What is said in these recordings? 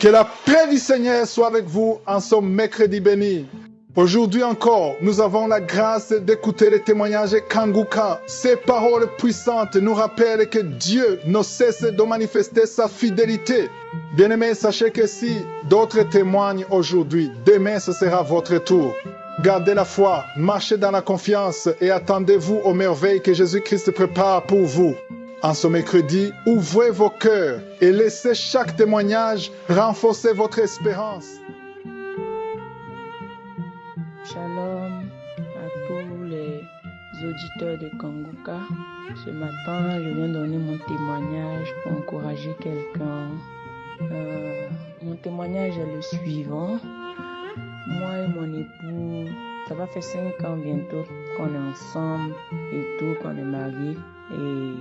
Que la paix du Seigneur soit avec vous en ce mercredi béni. Aujourd'hui encore, nous avons la grâce d'écouter les témoignages de Kanguka. Ces paroles puissantes nous rappellent que Dieu ne cesse de manifester sa fidélité. Bien-aimés, sachez que si d'autres témoignent aujourd'hui, demain ce sera votre tour. Gardez la foi, marchez dans la confiance et attendez-vous aux merveilles que Jésus-Christ prépare pour vous. En ce mercredi, ouvrez vos cœurs et laissez chaque témoignage renforcer votre espérance. Shalom à tous les auditeurs de Kanguka. Ce matin, je viens donner mon témoignage pour encourager quelqu'un. Mon témoignage est le suivant. Moi et mon époux, ça va faire 5 ans bientôt qu'on est ensemble et tout, qu'on est mariés. Et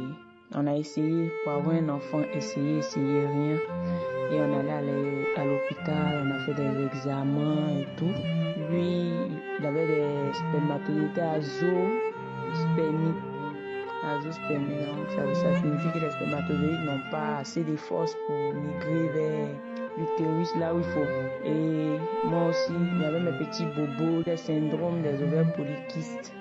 on a essayé pour avoir un enfant, essayé, rien. Et on allait à l'hôpital, on a fait des examens et tout. Lui, il avait des spermatozoïdes azospermiques. Donc ça signifie que les spermatozoïdes n'ont pas assez de force pour migrer vers l'utérus là où il faut. Et moi aussi, il y avait mes petits bobos, des syndromes des ovaires polykystes.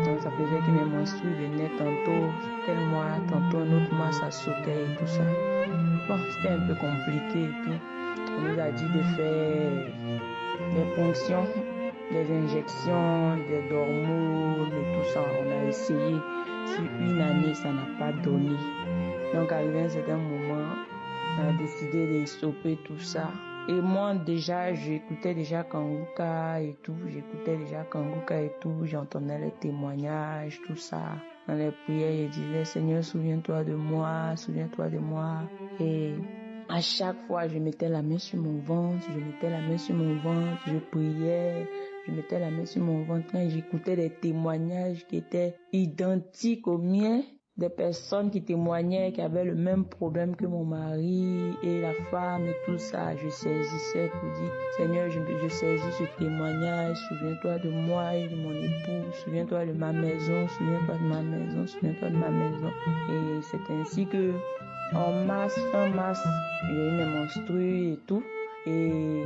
Donc ça faisait que mes menstrues venaient tantôt tel mois, tantôt un autre mois, ça sautait et tout ça. Bon, c'était un peu compliqué et tout. On nous a dit de faire des ponctions, des injections, des hormones et tout ça. On a essayé. Sur une année, ça n'a pas donné. Donc, arrivé à un certain moment, on a décidé de stopper tout ça. Et moi, déjà, j'écoutais déjà Kanguka et tout. J'entendais les témoignages, tout ça. Dans les prières, je disais, Seigneur, souviens-toi de moi. Et à chaque fois, je mettais la main sur mon ventre, je priais, je mettais la main sur mon ventre. Quand j'écoutais des témoignages qui étaient identiques aux miens, des personnes qui témoignaient, qui avaient le même problème que mon mari et la femme et tout ça, je saisissais pour dire, Seigneur, je saisis ce témoignage, souviens-toi de moi et de mon époux, souviens-toi de ma maison. Et c'est ainsi que fin mars, j'ai eu mes menstrues et tout. Et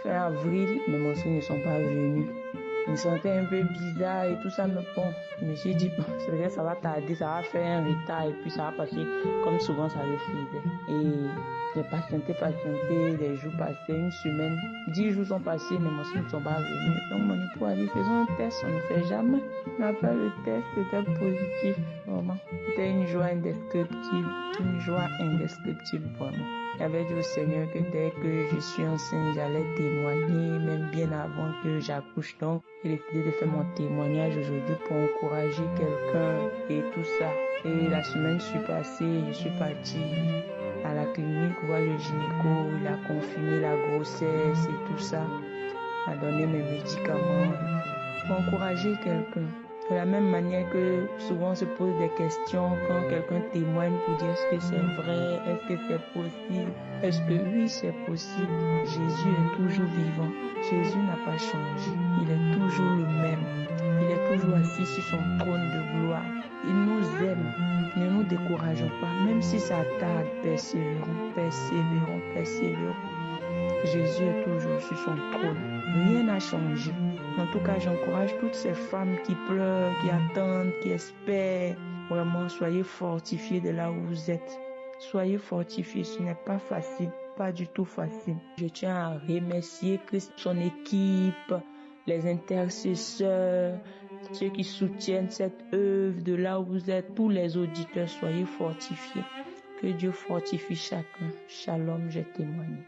fin avril, mes menstrues ne sont pas venues. Je me sentais un peu bizarre et tout ça, mais bon, je me suis dit, c'est vrai, ça va tarder, ça va faire un retard et puis ça va passer comme souvent ça le faisait. Et j'ai patienté, les jours passaient, une semaine, 10 jours sont passés, mes menstrues ne sont pas venues. Donc mon époux a dit, faisons un test, on ne sait jamais. On a fait le test, c'était positif, vraiment. C'était une joie indescriptible, vraiment. J'avais dit au Seigneur que dès que je suis enceinte, j'allais témoigner, même bien avant que j'accouche. Donc, j'ai décidé de faire mon témoignage aujourd'hui pour encourager quelqu'un et tout ça. Et la semaine passée, je suis partie à la clinique voir le gynéco. Il a confirmé la grossesse et tout ça. Il a donné mes médicaments pour encourager quelqu'un. De la même manière que souvent on se pose des questions quand quelqu'un témoigne pour dire est-ce que c'est vrai, est-ce que c'est possible, est-ce que oui c'est possible. Jésus est toujours vivant, Jésus n'a pas changé, il est toujours le même, il est toujours assis sur son trône de gloire, il nous aime, ne nous décourageons pas, même si ça tarde, persévérons. Jésus est toujours sur son trône, rien n'a changé. En tout cas, j'encourage toutes ces femmes qui pleurent, qui attendent, qui espèrent. Vraiment, soyez fortifiés de là où vous êtes. Soyez fortifiés, ce n'est pas facile, pas du tout facile. Je tiens à remercier Christ, son équipe, les intercesseurs, ceux qui soutiennent cette œuvre de là où vous êtes. Tous les auditeurs, soyez fortifiés. Que Dieu fortifie chacun. Shalom, j'ai témoigné.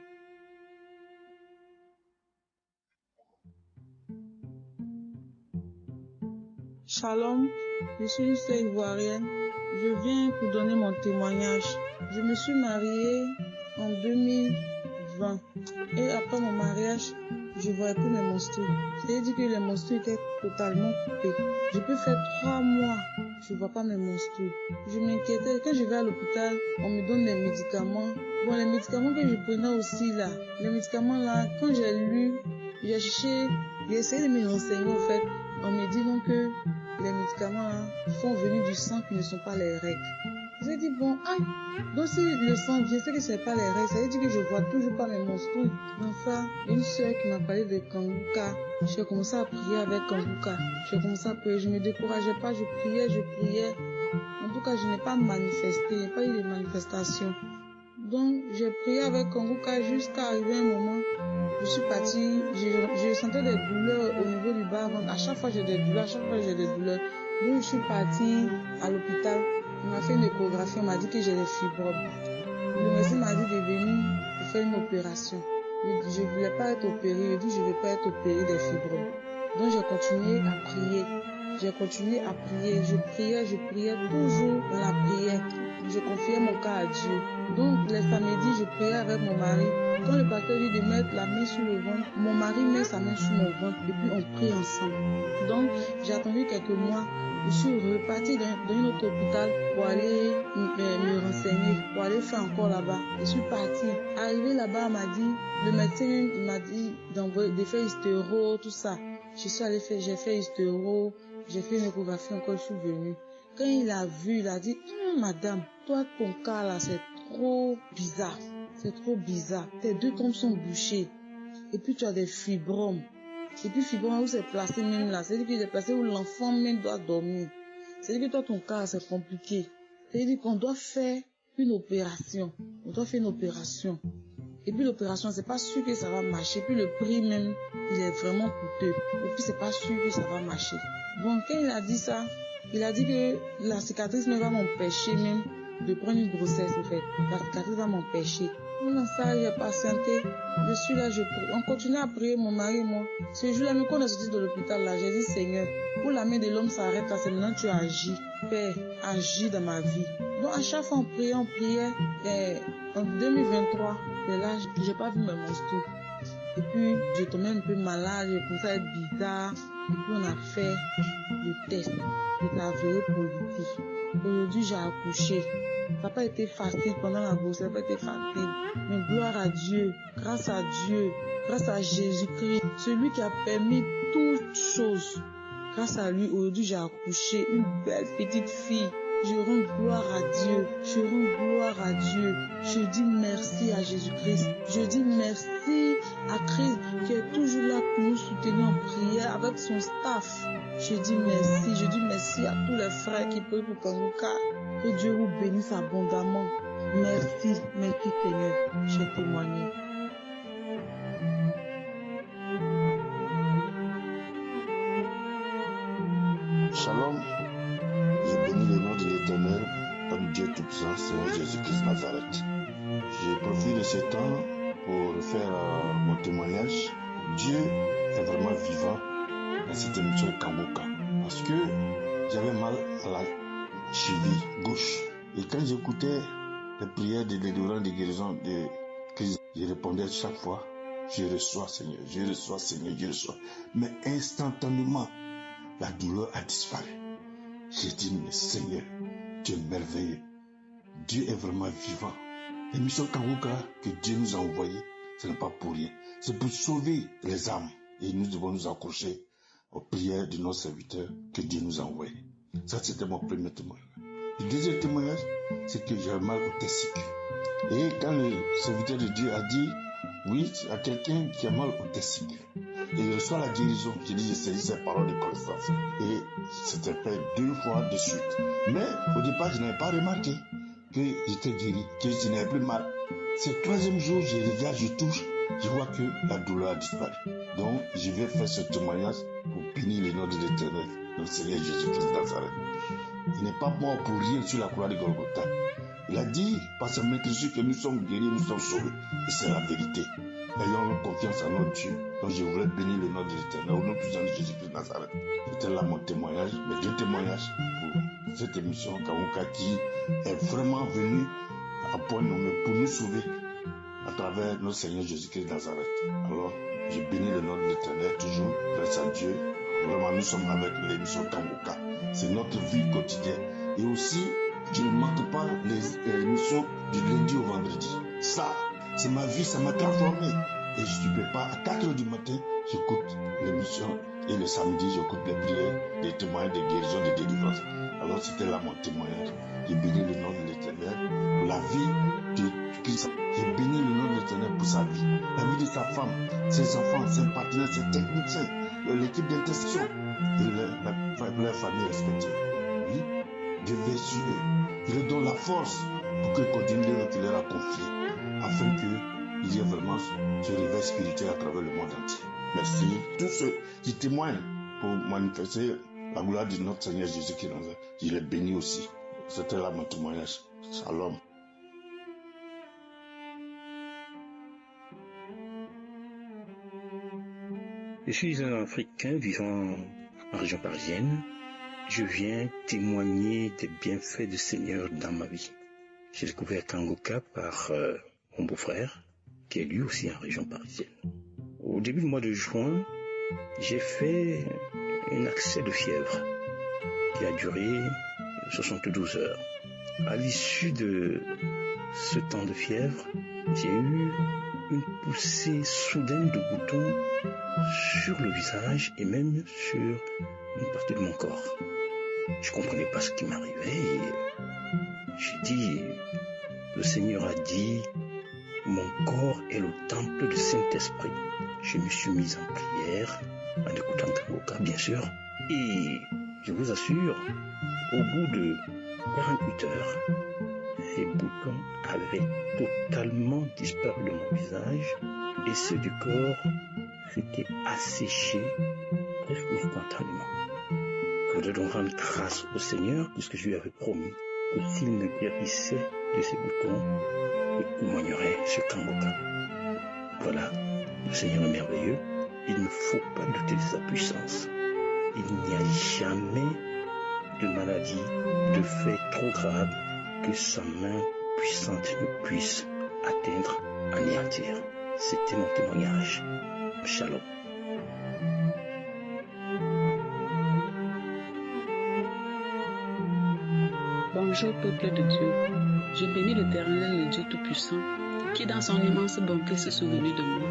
Shalom, je suis une sœur ivoirienne. Je viens pour donner mon témoignage. Je me suis mariée en 2020 et après mon mariage, je ne voyais plus mes menstrues. C'est-à-dire que les menstrues étaient totalement coupées. Je peux faire 3 mois, je ne vois pas mes menstrues. Je m'inquiétais. Quand je vais à l'hôpital, on me donne des médicaments. Bon, les médicaments que je prenais aussi là, les médicaments là, quand j'ai lu, j'ai cherché, j'ai essayé de me renseigner en fait. On me dit donc que les médicaments là font venir du sang qui ne sont pas les règles. J'ai dit, bon, donc si le sang vient, c'est que ce n'est pas les règles. Ça veut dire que je vois toujours pas mes menstrues. Dans ça, une soeur qui m'a parlé de Kanguka. J'ai commencé à prier avec Kanguka. J'ai commencé à prier. Je me décourageais pas. Je priais. En tout cas, je n'ai pas manifesté. Il n'y a pas eu de manifestation. Donc, j'ai prié avec Kanguka jusqu'à arriver un moment. Je suis partie, je sentais des douleurs au niveau du bas-ventre. À chaque fois, j'ai des douleurs. Donc, je suis partie à l'hôpital. On m'a fait une échographie. On m'a dit que j'ai des fibromes. Le médecin m'a dit de venir pour faire une opération. Je ne voulais pas être opérée. Je dis, je ne vais pas être opérée des fibromes. Donc, j'ai continué à prier. Je priais toujours dans la prière. Je confiais mon cas à Dieu. Donc, les samedis, je priais avec mon mari. Quand le pasteur dit de mettre la main sur le ventre, mon mari met sa main sur mon ventre et puis on prie ensemble. Donc, j'ai attendu quelques mois. Je suis repartie dans un autre hôpital pour aller me renseigner, pour aller faire encore là-bas. Je suis partie. Arrivée là-bas, le médecin m'a dit de faire hystéro, tout ça. J'ai fait hystéro, j'ai fait une échographie encore, je suis venue. Quand il a vu, il a dit, madame, toi, ton cas là, c'est trop bizarre. Tes deux trompes sont bouchées. Et puis tu as des fibromes. Et puis fibromes où c'est placé même là. C'est-à-dire qu'il est placé où l'enfant même doit dormir. C'est-à-dire que toi, ton cas, c'est compliqué. C'est-à-dire qu'on doit faire une opération. Et puis l'opération, c'est pas sûr que ça va marcher. Puis le prix même, il est vraiment coûteux. Et puis c'est pas sûr que ça va marcher. Bon, quand il a dit ça, il a dit que la cicatrice même va m'empêcher même de prendre une grossesse, en fait. La cicatrice va m'empêcher. Dans ça, j'ai patienté. Je suis là, on continue à prier, mon mari et moi. Ce jour-là, quand on est sorti de l'hôpital, là, j'ai dit, Seigneur, où la main de l'homme s'arrête, là, c'est maintenant que tu agis. Père, agis dans ma vie. Donc, à chaque fois, on priait. Et en 2023, et là, j'ai pas vu mes menstrues. Et puis, je tombais un peu malade, je commençais à être bizarre. Et puis, on a fait le test. Il a avéré positif. Aujourd'hui, j'ai accouché. Ça n'a pas été facile pendant la grossesse, ça n'a pas été facile. Mais gloire à Dieu, grâce à Jésus-Christ, celui qui a permis toutes choses. Grâce à lui, aujourd'hui, j'ai accouché une belle petite fille. Je rends gloire à Dieu. Je dis merci à Jésus-Christ. Je dis merci à Christ qui est toujours là pour nous soutenir en prière avec son staff. Je dis merci à tous les frères qui prient pour Kanguka. Que Dieu vous bénisse abondamment. Merci Seigneur. J'ai témoigné. Shalom, je bénis le nom de l'Éternel, comme Dieu Tout-Puissant, Seigneur Jésus-Christ Nazareth. Je profite de ce temps pour faire mon témoignage. Dieu est vraiment vivant dans cette émission Kanguka. Parce que j'avais mal à la cheville gauche. Et quand j'écoutais les prières de délivrance, de guérison, de Christ, je répondais chaque fois, je reçois Seigneur. Mais instantanément, la douleur a disparu. J'ai dit, mais Seigneur, tu es merveilleux. Dieu est vraiment vivant. L'émission Kanguka que Dieu nous a envoyée, ce n'est pas pour rien. C'est pour sauver les âmes. Et nous devons nous accrocher aux prières de nos serviteurs que Dieu nous a envoyés. Ça, c'était mon premier témoignage. Le deuxième témoignage, c'est que j'avais mal au testicule. Et quand le serviteur de Dieu a dit, oui, il y a quelqu'un qui a mal au testicule. Et il reçoit la guérison. J'ai dit, j'ai saisi ces paroles de connaissance. Et c'était fait 2 fois de suite. Mais au départ, je n'avais pas remarqué que j'étais guéri, que je n'avais plus mal. Ce 3e jour, je regarde, je touche, je vois que la douleur a disparu. Donc, je vais faire ce témoignage pour bénir le nom de l'Éternel, notre Seigneur Jésus-Christ de Nazareth. Il n'est pas mort pour rien sur la croix de Golgotha. Il a dit par sa maîtrise que nous sommes guéris, nous sommes sauvés. Et c'est la vérité. Ayons confiance en notre Dieu. Donc je voulais bénir le nom de l'Éternel, au nom puissant de Jésus-Christ de Nazareth. C'était là mon témoignage, mes 2 témoignages pour cette émission Kanguka qui est vraiment venue à point nommé pour nous sauver à travers notre Seigneur Jésus-Christ de Nazareth. Alors, je bénis le nom de l'Éternel toujours, grâce à Dieu. Vraiment, nous sommes avec l'émission Kanguka. C'est notre vie quotidienne. Et aussi, je ne manque pas les émissions du lundi au vendredi. Ça, c'est ma vie, ça m'a transformé. et je ne peux pas. À 4 h du matin, j'écoute l'émission et le samedi, j'écoute les prières, des témoignages de guérison, de délivrance. Alors c'était là mon témoignage. J'ai béni le nom de l'Éternel pour la vie de Christ. J'ai béni le nom de l'Éternel pour sa vie, la vie de sa femme, ses enfants, ses partenaires, ses techniciens, l'équipe d'intercession et leur famille respective. Oui, Dieu veille sur eux. Il leur donne la force pour qu'ils continuent ce qu'il leur a confié, afin qu'il y ait vraiment ce réveil spirituel à travers le monde entier. Merci. Tous ceux qui témoignent pour manifester la gloire de notre Seigneur Jésus-Christ, je les bénis aussi. C'était là mon témoignage. Shalom. Je suis un Africain vivant en région parisienne. Je viens témoigner des bienfaits du Seigneur dans ma vie. J'ai découvert Kangoka par mon beau-frère, qui est lui aussi en région parisienne. Au début du mois de juin, j'ai fait un accès de fièvre qui a duré 72 heures. À l'issue de ce temps de fièvre, j'ai eu une poussée soudaine de boutons sur le visage et même sur une partie de mon corps. Je ne comprenais pas ce qui m'arrivait et j'ai dit, le Seigneur a dit, mon corps est le temple du Saint-Esprit. Je me suis mis en prière, en écoutant Kangoka bien sûr, et je vous assure, au bout de 48 heures, ces boutons avaient totalement disparu de mon visage et ceux du corps s'étaient asséchés presque instantanément. Je voudrais donc rendre grâce au Seigneur puisque je lui avais promis que s'il me guérissait de ces boutons, il témoignerait sur Kangoka. Voilà, le Seigneur est merveilleux. Il ne faut pas douter de sa puissance. Il n'y a jamais de maladie, de fait trop grave que sa main puissante ne puisse atteindre, anéantir. C'était mon témoignage. Shalom. Bonjour peuple de Dieu. Je bénis l'Éternel, le Dieu Tout-Puissant, qui dans son immense bonté s'est souvenu de moi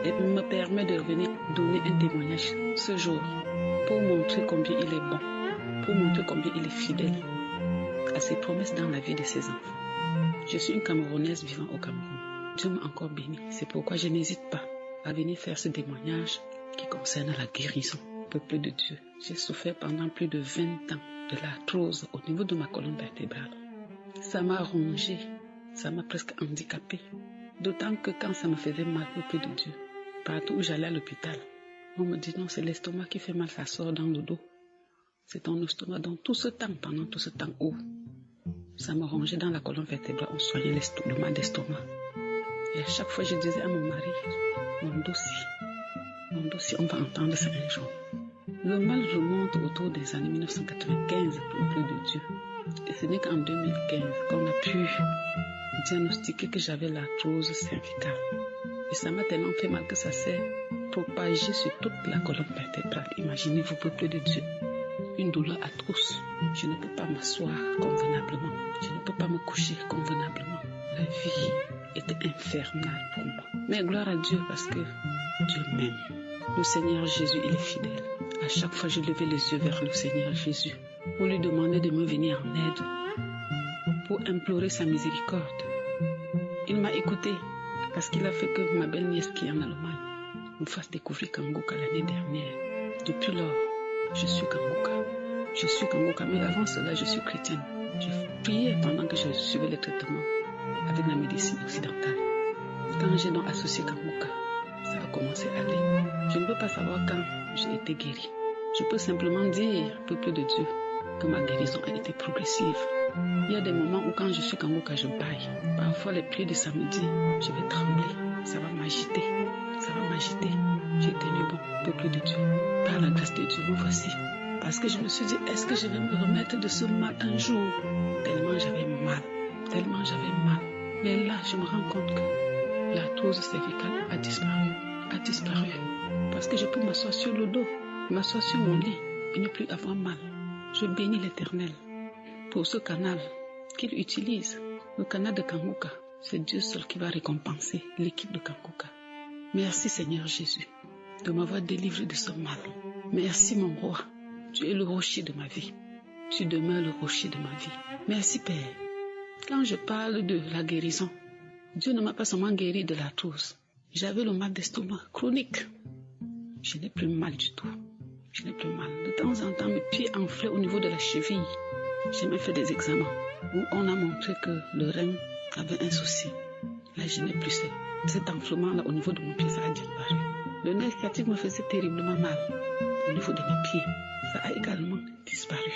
et me permet de venir donner un témoignage ce jour pour montrer combien il est bon, pour montrer combien il est fidèle à ses promesses dans la vie de ses enfants. Je suis une Camerounaise vivant au Cameroun. Dieu m'a encore béni. C'est pourquoi je n'hésite pas à venir faire ce témoignage qui concerne la guérison. Peuple de Dieu, j'ai souffert pendant plus de 20 ans de l'arthrose au niveau de ma colonne vertébrale. Ça m'a rongé, ça m'a presque handicapé. D'autant que quand ça me faisait mal, peuple de Dieu, partout où j'allais à l'hôpital, on me dit non, c'est l'estomac qui fait mal, ça sort dans le dos. C'est ton estomac. Donc tout ce temps, pendant tout ce temps où ça me rongeait dans la colonne vertébrale, on soignait le mal d'estomac. Et à chaque fois, je disais à mon mari, mon dossier, on va entendre ça un jour. Le mal remonte autour des années 1995, peuple de Dieu. Et ce n'est qu'en 2015 qu'on a pu diagnostiquer que j'avais l'arthrose cervicale. Et ça m'a tellement fait mal que ça s'est propagé sur toute la colonne vertébrale. Imaginez-vous, peuple de Dieu, une douleur atroce. Je ne peux pas m'asseoir convenablement. Je ne peux pas me coucher convenablement. La vie était infernale pour moi. Mais gloire à Dieu parce que Dieu m'aime. Le Seigneur Jésus, il est fidèle. À chaque fois, je levais les yeux vers le Seigneur Jésus pour lui demander de me venir en aide, pour implorer sa miséricorde. Il m'a écouté parce qu'il a fait que ma belle-nièce qui est en Allemagne me fasse découvrir Kangoka l'année dernière. Depuis lors, je suis Kangoka, mais avant cela, je suis chrétienne. Je priais pendant que je suivais les traitements avec la médecine occidentale. Quand j'ai donc associé Kangoka, ça a commencé à aller. Je ne peux pas savoir quand j'ai été guérie. Je peux simplement dire, peuple de Dieu, que ma guérison a été progressive. Il y a des moments où quand je suis Kangoka, je baille. Parfois, les pieds de samedi, je vais trembler. Ça va m'agiter. J'ai tenu bon, peuple de Dieu. Par la grâce de Dieu, me voici. Parce que je me suis dit, est-ce que je vais me remettre de ce mal un jour? Tellement j'avais mal. Mais là, je me rends compte que l'arthrose cervicale a disparu. Parce que je peux m'asseoir sur le dos, m'asseoir sur mon lit et ne plus avoir mal. Je bénis l'Éternel pour ce canal qu'il utilise. Le canal de Kangoka, c'est Dieu seul qui va récompenser l'équipe de Kangoka. Merci Seigneur Jésus de m'avoir délivré de ce mal. Merci mon roi, tu es le rocher de ma vie. Tu demeures le rocher de ma vie. Merci Père. Quand je parle de la guérison, Dieu ne m'a pas seulement guéri de l'arthrose. J'avais le mal d'estomac chronique. Je n'ai plus mal du tout. Je n'ai plus mal. De temps en temps, mes pieds enflaient au niveau de la cheville. J'ai même fait des examens où on a montré que le rein avait un souci. Là, je n'ai plus cet enflement-là au niveau de mon pied, ça a disparu. Le nerf sciatique me faisait terriblement mal au niveau de mes pieds. Ça a également disparu.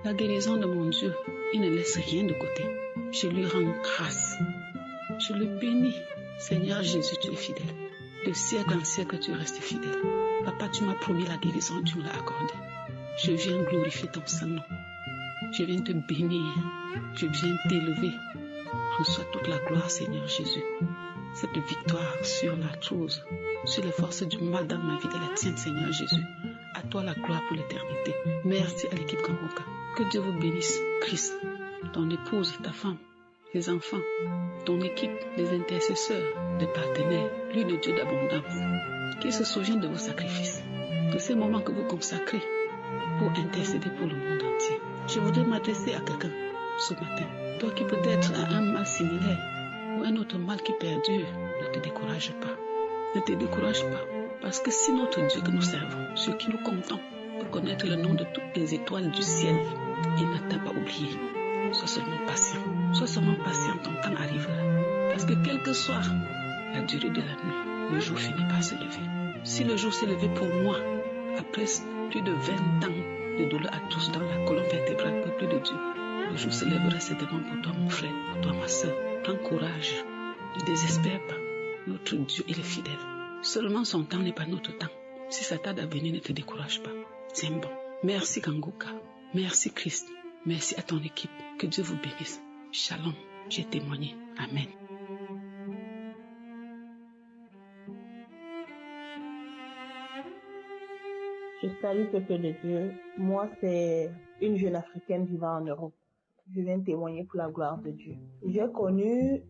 La guérison de mon Dieu, il ne laisse rien de côté. Je lui rends grâce. Je le bénis. Seigneur Jésus, tu es fidèle. De siècle en siècle, tu restes fidèle. Papa, tu m'as promis la guérison, tu me l'as accordée. Je viens glorifier ton Saint-Nom. Je viens te bénir. Je viens t'élever. Reçois toute la gloire, Seigneur Jésus. Cette victoire sur l'arthrose, sur les forces du mal dans ma vie est la tienne, Seigneur Jésus. À toi la gloire pour l'éternité. Merci à l'équipe Kanguka. Que Dieu vous bénisse, Christ, ton épouse, ta femme, les enfants, ton équipe, les intercesseurs, les partenaires, lui de Dieu d'abondance. Qu'il se souvienne de vos sacrifices, de ces moments que vous consacrez pour intercéder pour le monde entier. Je voudrais m'adresser à quelqu'un ce matin. Toi qui peut-être as un mal similaire ou un autre mal qui perdure, ne te décourage pas. Ne te décourage pas. Parce que si notre Dieu que nous servons, sur qui nous comptons, peut connaître le nom de toutes les étoiles du ciel, il ne t'a pas oublié. Sois seulement patient. Sois seulement patient, ton temps arrivera. Parce que quelle que soit la durée de la nuit, le jour finit par se lever. Si le jour s'est levé pour moi, après plus de 20 ans de douleur à tous dans la colonne vertébrale, peuple de Dieu, le jour se lèvera certainement pour toi, mon frère, pour toi, ma soeur. Prends courage. Ne désespère pas. Notre Dieu, il est fidèle. Seulement son temps n'est pas notre temps. Si ça tarde à venir, ne te décourage pas. C'est bon. Merci Kanguka. Merci Christ. Merci à ton équipe. Que Dieu vous bénisse. Shalom. J'ai témoigné. Amen. Je salue peuple de Dieu. Moi, c'est une jeune Africaine vivant en Europe. Je viens témoigner pour la gloire de Dieu. J'ai connu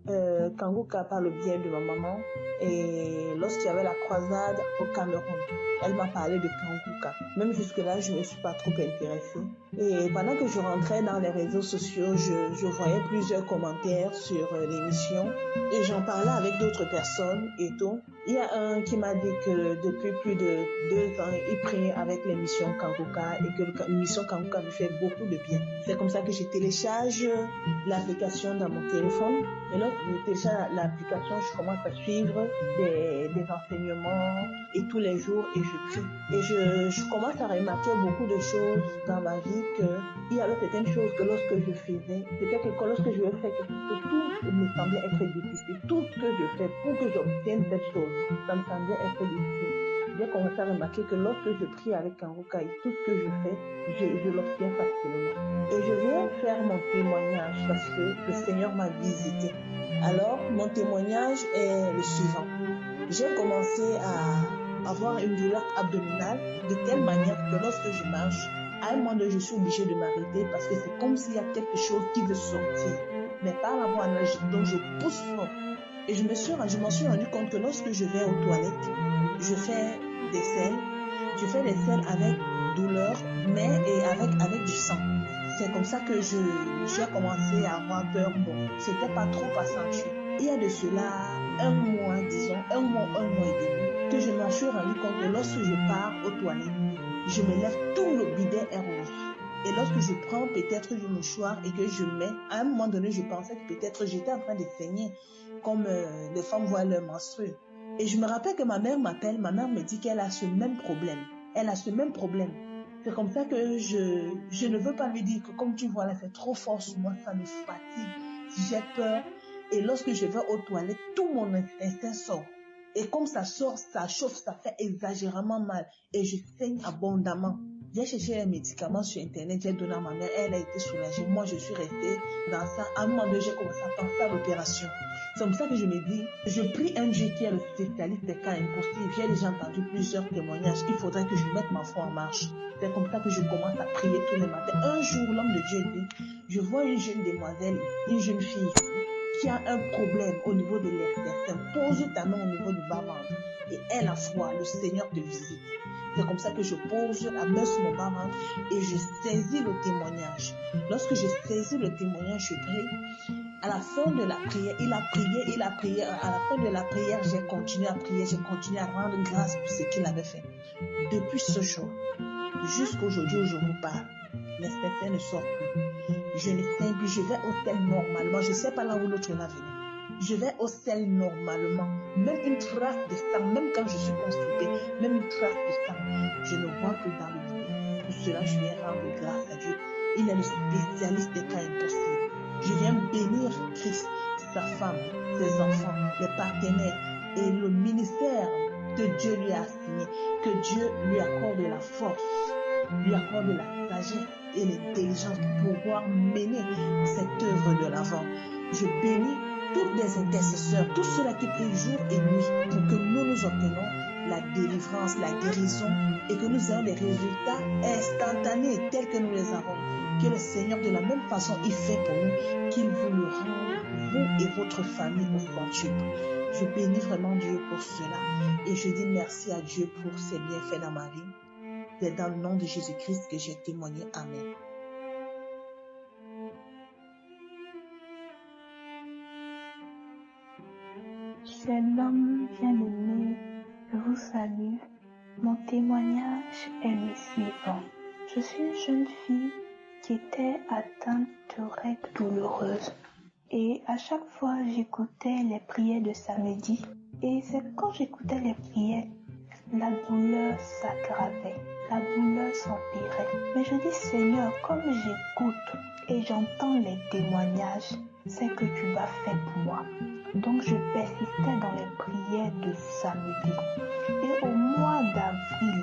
Kanguka par le biais de ma maman et lorsqu'il y avait la croisade au Cameroun, elle m'a parlé de Kanguka. Même jusque-là, je ne me suis pas trop intéressée. Et pendant que je rentrais dans les réseaux sociaux, je voyais plusieurs commentaires sur l'émission et j'en parlais avec d'autres personnes et tout. Il y a un qui m'a dit que depuis plus de 2 ans, il prie avec l'émission Kanguka et que l'émission Kanguka lui fait beaucoup de bien. C'est comme ça que je télécharge l'application dans mon téléphone et lorsque je télécharge l'application, je commence à suivre des enseignements et tous les jours et je prie. Et je commence à remarquer beaucoup de choses dans ma vie qu'il y avait certaines choses que lorsque je faisais, c'était que lorsque je faisais quelque chose, tout me semblait être difficile. Tout ce que je fais pour que j'obtienne cette chose, ça me semblait être difficile. J'ai commencé à remarquer que lorsque je prie avec Kanguka, tout ce que je fais, je l'obtiens facilement. Et je viens faire mon témoignage parce que le Seigneur m'a visité. Alors, mon témoignage est le suivant. J'ai commencé à avoir une douleur abdominale de telle manière que lorsque je marche, à un moment donné, je suis obligée de m'arrêter parce que c'est comme s'il y a quelque chose qui veut sortir. Mais par la voie analogique, donc je pousse fort. Et je m'en suis rendu compte que lorsque je vais aux toilettes, je fais des selles. Je fais des selles avec douleur, mais avec du sang. C'est comme ça que j'ai commencé à avoir peur. Bon, c'était pas trop accentué. Il y a de cela un mois et demi, que je m'en suis rendu compte que lorsque je pars aux toilettes, je me lève, tout le bidet est rouge. Et lorsque je prends peut-être du mouchoir et que je mets, à un moment donné, je pensais que peut-être j'étais en train de saigner, comme les femmes voient leur menstrues. Et je me rappelle que ma mère m'appelle, ma mère me dit qu'elle a ce même problème. Elle a ce même problème. C'est comme ça que je ne veux pas lui dire que comme tu vois là, c'est trop fort sur moi, ça me fatigue, j'ai peur. Et lorsque je vais aux toilettes, tout mon instinct sort. Et comme ça sort, ça chauffe, ça fait exagérément mal. Et je saigne abondamment. J'ai cherché les médicaments sur Internet, j'ai donné à ma mère, elle a été soulagée. Moi, je suis restée dans ça. À un moment donné, j'ai commencé à penser à l'opération. C'est comme ça que je me dis, je prie un Dieu qui est le spécialiste des cas impossibles. J'ai déjà entendu plusieurs témoignages. Il faudrait que je mette ma foi en marche. C'est comme ça que je commence à prier tous les matins. Un jour, l'homme de Dieu dit, je vois une jeune demoiselle, une jeune fille qui a un problème au niveau de l'intestin. Pose ta main au niveau du bas-ventre. Et aie la foi, le Seigneur te visite. C'est comme ça que je pose la main sur mon bas-ventre et je saisis le témoignage. Lorsque je saisis le témoignage, je prie. À la fin de la prière, il a prié. À la fin de la prière, j'ai continué à prier, j'ai continué à rendre grâce pour ce qu'il avait fait. Depuis ce jour, jusqu'aujourd'hui où je vous parle, l'inspecteur ne sort plus. Je ne saigne plus, je vais au sel normalement. Je ne sais pas là où l'autre va venir. Je vais au sel normalement. Même une trace de sang, même quand je suis constipée, même une trace de sang, je ne vois que dans le vide. Pour cela, je viens rendre grâce à Dieu. Il est le spécialiste des cas impossibles. Je viens bénir Christ, sa femme, ses enfants, les partenaires et le ministère que Dieu lui a assigné. Que Dieu lui accorde la force, lui accorde la sagesse et l'intelligence pour pouvoir mener cette œuvre de l'avant. Je bénis tous les intercesseurs, tous ceux-là qui prient jour et nuit pour que nous obtenions la délivrance, la guérison et que nous ayons des résultats instantanés tels que nous les avons. Que le Seigneur, de la même façon, il fait pour nous, qu'il vous le rende, vous et votre famille au centuple. Je bénis vraiment Dieu pour cela et je dis merci à Dieu pour ses bienfaits dans ma vie. C'est dans le nom de Jésus-Christ que j'ai témoigné. Amen. Shalom, bien-aimé, je vous salue. Mon témoignage est le suivant. Je suis une jeune fille qui était atteinte de règles douloureuses. Et à chaque fois, j'écoutais les prières de samedi. Et c'est quand j'écoutais les prières, la douleur s'aggravait, la douleur s'empirait. Mais je dis, Seigneur, comme j'écoute et j'entends les témoignages, c'est que tu vas faire pour moi. Donc je persistais dans les prières de samedi. Et au mois d'avril,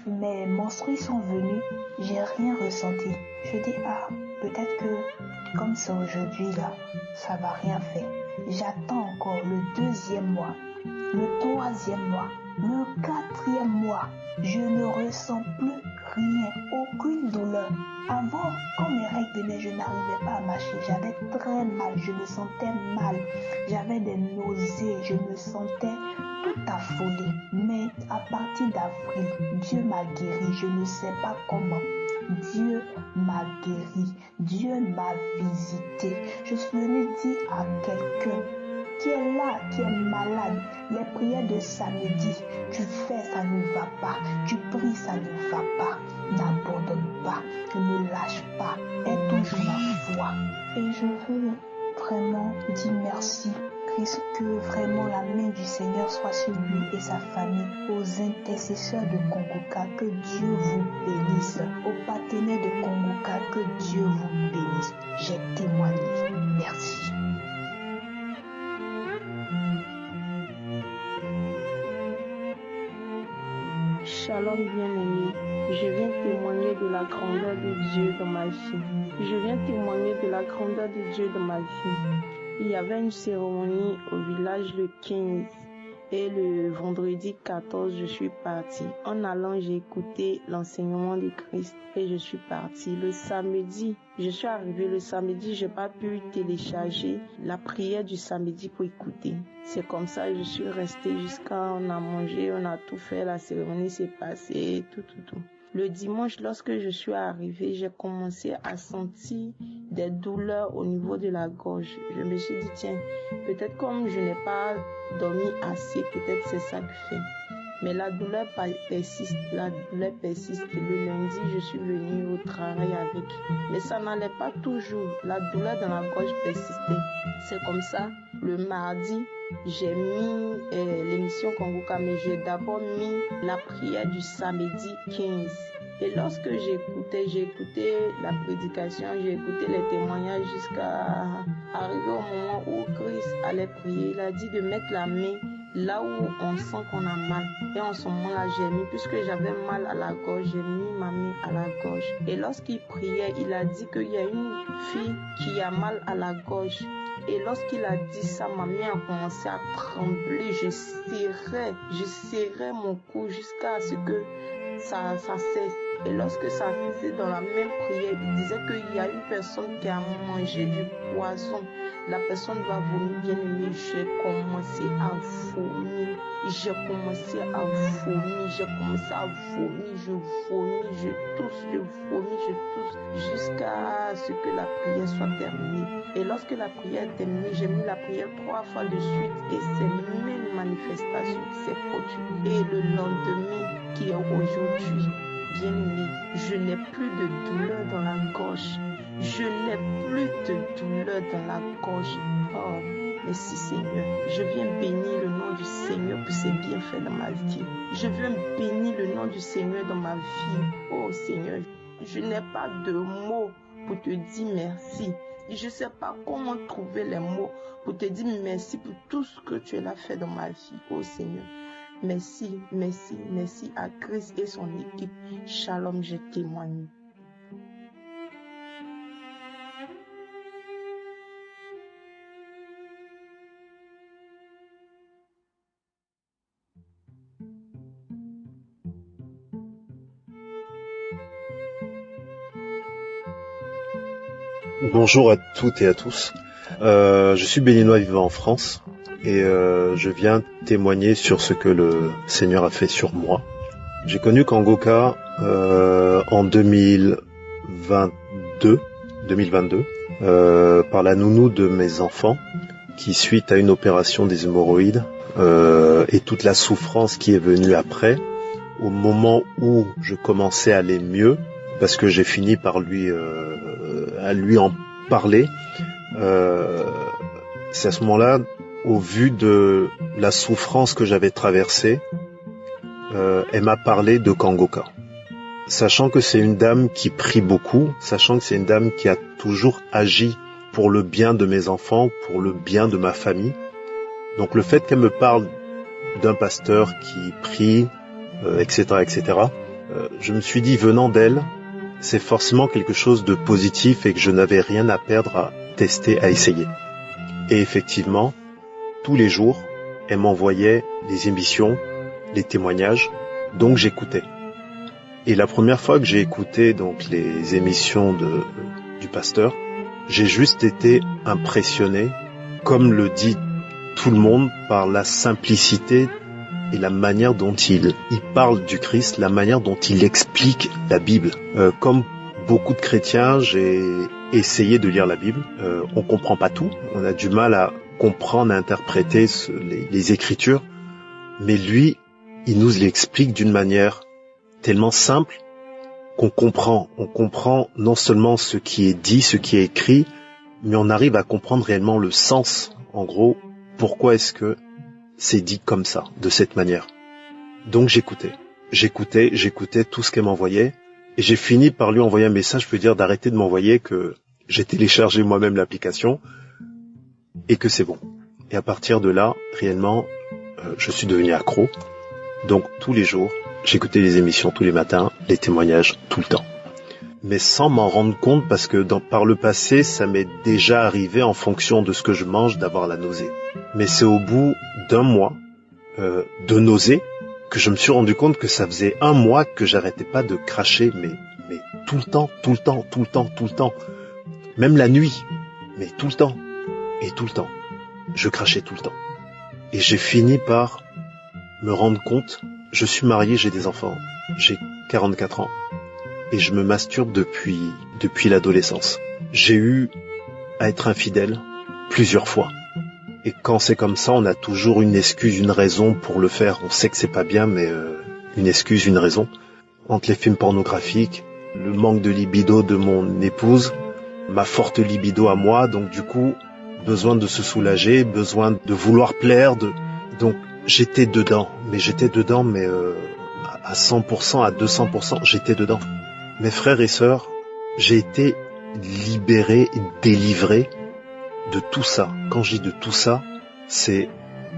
mes menstrues sont venues, j'ai rien ressenti. Je dis, peut-être que comme c'est aujourd'hui là, ça va rien faire. J'attends encore le 2e mois, le 3e mois, le 4e mois. Je ne ressens plus rien, aucune douleur. Avant, quand mes règles venaient, je n'arrivais pas à marcher. J'avais très mal, je me sentais mal. J'avais des nausées, je me sentais tout affolée. Mais à partir d'avril, Dieu m'a guéri. Je ne sais pas comment. Dieu m'a guéri. Dieu m'a visité. Je suis venue dire à quelqu'un qui est là, qui est malade, les prières de samedi, tu fais, ça ne va pas, tu pries, ça ne va pas, n'abandonne pas, ne lâche pas, aie toujours la foi. Et je veux vraiment dire merci, Christ, que vraiment la main du Seigneur soit sur lui et sa famille, aux intercesseurs de Kongoka, que Dieu vous bénisse, aux partenaires de Kongoka, que Dieu vous bénisse. J'ai témoigné. Merci. Shalom bien-aimé, je viens témoigner de la grandeur de Dieu dans ma vie. Je viens témoigner de la grandeur de Dieu dans ma vie. Il y avait une cérémonie au village le 15 et le vendredi 14, je suis partie. En allant, j'ai écouté l'enseignement de Christ et je suis partie. Le samedi, je suis arrivée le samedi, j'ai pas pu télécharger la prière du samedi pour écouter. C'est comme ça que je suis restée jusqu'à on a mangé, on a tout fait, la cérémonie s'est passée, tout. Le dimanche, lorsque je suis arrivée, j'ai commencé à sentir des douleurs au niveau de la gorge. Je me suis dit, tiens, peut-être comme je n'ai pas dormi assez, peut-être c'est ça qui fait. Mais la douleur persiste, Le lundi, je suis venue au travail avec. Mais ça n'allait pas toujours. La douleur dans la gorge persistait. C'est comme ça, le mardi, j'ai mis l'émission Kongoka, mais j'ai d'abord mis la prière du samedi 15. Et lorsque j'ai écouté la prédication, j'ai écouté les témoignages jusqu'à arriver au moment où Christ allait prier. Il a dit de mettre la main là où on sent qu'on a mal. Et en ce moment-là, puisque j'avais mal à la gorge, j'ai mis ma main à la gorge. Et lorsqu'il priait, il a dit qu'il y a une fille qui a mal à la gorge. Et lorsqu'il a dit ça, ma main a commencé à trembler. Je serrais mon cou jusqu'à ce que ça cesse. Et lorsque ça faisait dans la même prière, il disait qu'il y a une personne qui a mangé du poison. La personne va vomir, bien aimé, j'ai commencé à vomir. J'ai commencé à vomir, je tousse, jusqu'à ce que la prière soit terminée. Et lorsque la prière est terminée, j'ai mis la prière 3 fois de suite et c'est la même manifestation qui s'est produite. Et le lendemain, qui est aujourd'hui, bien aimé, je n'ai plus de douleur dans la gorge. Oh, merci Seigneur. Je viens bénir le nom du Seigneur pour ses bienfaits dans ma vie. Je viens bénir le nom du Seigneur dans ma vie. Oh Seigneur, je n'ai pas de mots pour te dire merci. Je ne sais pas comment trouver les mots pour te dire merci pour tout ce que tu as fait dans ma vie. Oh Seigneur, merci à Christ et son équipe. Shalom, je témoigne. Bonjour à toutes et à tous. Je suis béninois vivant en France et je viens témoigner sur ce que le Seigneur a fait sur moi. J'ai connu Kangoka en 2022 par la nounou de mes enfants qui, suite à une opération des hémorroïdes et toute la souffrance qui est venue après, au moment où je commençais à aller mieux, parce que j'ai fini par lui en parler, c'est à ce moment-là, au vu de la souffrance que j'avais traversée, elle m'a parlé de Kangoka. Sachant que c'est une dame qui prie beaucoup, sachant que c'est une dame qui a toujours agi pour le bien de mes enfants, pour le bien de ma famille. Donc le fait qu'elle me parle d'un pasteur qui prie, etc., je me suis dit, venant d'elle, c'est forcément quelque chose de positif et que je n'avais rien à perdre à tester, à essayer. Et effectivement, tous les jours, elle m'envoyait les émissions, les témoignages, donc j'écoutais. Et la première fois que j'ai écouté donc les émissions du pasteur, j'ai juste été impressionné, comme le dit tout le monde, par la simplicité et la manière dont il parle du Christ, la manière dont il explique la Bible. Comme beaucoup de chrétiens, j'ai essayé de lire la Bible. On comprend pas tout, on a du mal à comprendre, à interpréter les Écritures, mais lui, il nous l'explique d'une manière tellement simple qu'on comprend. On comprend non seulement ce qui est dit, ce qui est écrit, mais on arrive à comprendre réellement le sens. En gros, pourquoi est-ce que c'est dit comme ça, de cette manière. Donc j'écoutais tout ce qu'elle m'envoyait, et j'ai fini par lui envoyer un message pour lui dire d'arrêter de m'envoyer, que j'ai téléchargé moi-même l'application, et que c'est bon. Et à partir de là, réellement, je suis devenu accro. Donc tous les jours, j'écoutais les émissions tous les matins, les témoignages tout le temps. Mais sans m'en rendre compte, parce que par le passé, ça m'est déjà arrivé en fonction de ce que je mange d'avoir la nausée. Mais c'est au bout d'un mois de nausée que je me suis rendu compte que ça faisait 1 mois que j'arrêtais pas de cracher, mais tout le temps. Même la nuit, mais tout le temps. Je crachais tout le temps. Et j'ai fini par me rendre compte, je suis marié, j'ai des enfants, j'ai 44 ans. Et je me masturbe depuis l'adolescence. J'ai eu à être infidèle plusieurs fois. Et quand c'est comme ça, on a toujours une excuse, une raison pour le faire. On sait que c'est pas bien, mais une excuse, une raison. Entre les films pornographiques, le manque de libido de mon épouse, ma forte libido à moi, donc du coup, besoin de se soulager, besoin de vouloir plaire. Donc j'étais dedans, mais à 100%, à 200%, j'étais dedans. Mes frères et sœurs, j'ai été libéré, délivré de tout ça. Quand je dis de tout ça, c'est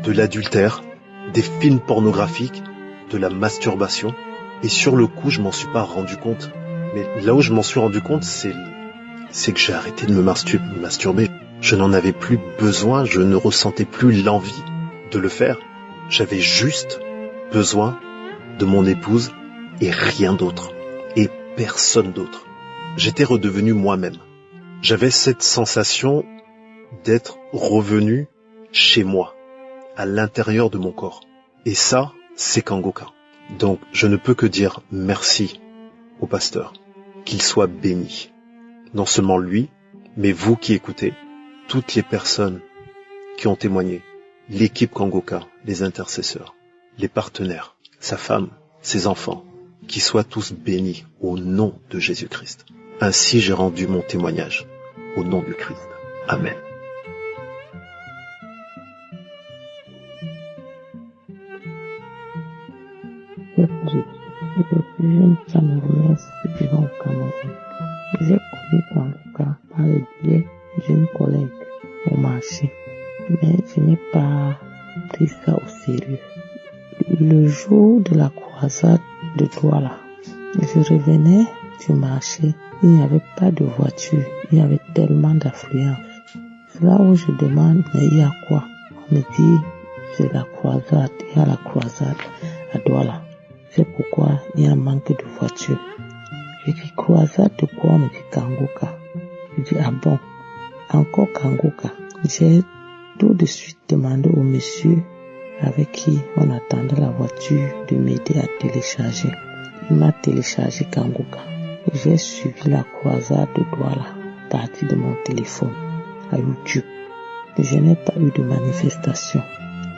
de l'adultère, des films pornographiques, de la masturbation. Et sur le coup, je m'en suis pas rendu compte. Mais là où je m'en suis rendu compte, c'est que j'ai arrêté de me masturber. Je n'en avais plus besoin, je ne ressentais plus l'envie de le faire. J'avais juste besoin de mon épouse et rien d'autre. Et personne d'autre. J'étais redevenu moi-même. J'avais cette sensation d'être revenu chez moi, à l'intérieur de mon corps. Et ça, c'est Kangoka. Donc, je ne peux que dire merci au pasteur, qu'il soit béni. Non seulement lui, mais vous qui écoutez, toutes les personnes qui ont témoigné, l'équipe Kangoka, les intercesseurs, les partenaires, sa femme, ses enfants, qu'ils soient tous bénis au nom de Jésus-Christ. Ainsi j'ai rendu mon témoignage au nom du Christ. Amen. Je suis une Camerounaise vivant au Cameroun. J'ai connu Kangoka par le biais d'une collègue au marché, mais je n'ai pas pris ça au sérieux. Le jour de la croisade de Douala, je revenais du marché, il n'y avait pas de voiture, il y avait tellement d'affluence. C'est là où je demande, mais il y a quoi? On me dit, c'est la croisade, il y a la croisade à Douala. C'est pourquoi il y a un manque de voitures. Je dis, croisade de quoi? On me dit Kangoka. Je dis, ah bon, encore Kangoka. J'ai tout de suite demandé au monsieur avec qui on attendait la voiture de m'aider à télécharger. Il m'a téléchargé Kangoka. J'ai suivi la croisade de Douala à partir de mon téléphone à YouTube. Je n'ai pas eu de manifestation.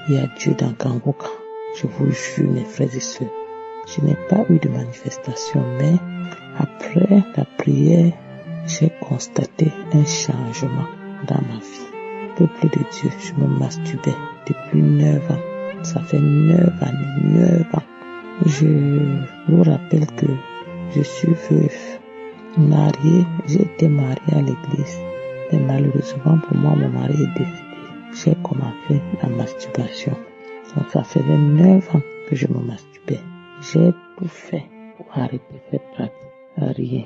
Il y a Dieu dans Kangoka. Je vous jure, mes frères et sœurs. Je n'ai pas eu de manifestation, mais après la prière, j'ai constaté un changement dans ma vie. Peuple de Dieu, je me masturbais depuis 9 ans. Ça fait 9 ans. Je vous rappelle que je suis veuve, mariée. J'ai été mariée à l'église, mais malheureusement pour moi, mon mari est décédé. J'ai commencé la masturbation. Donc ça faisait 9 ans que je me masturbais. J'ai tout fait pour arrêter cette pratique. Rien.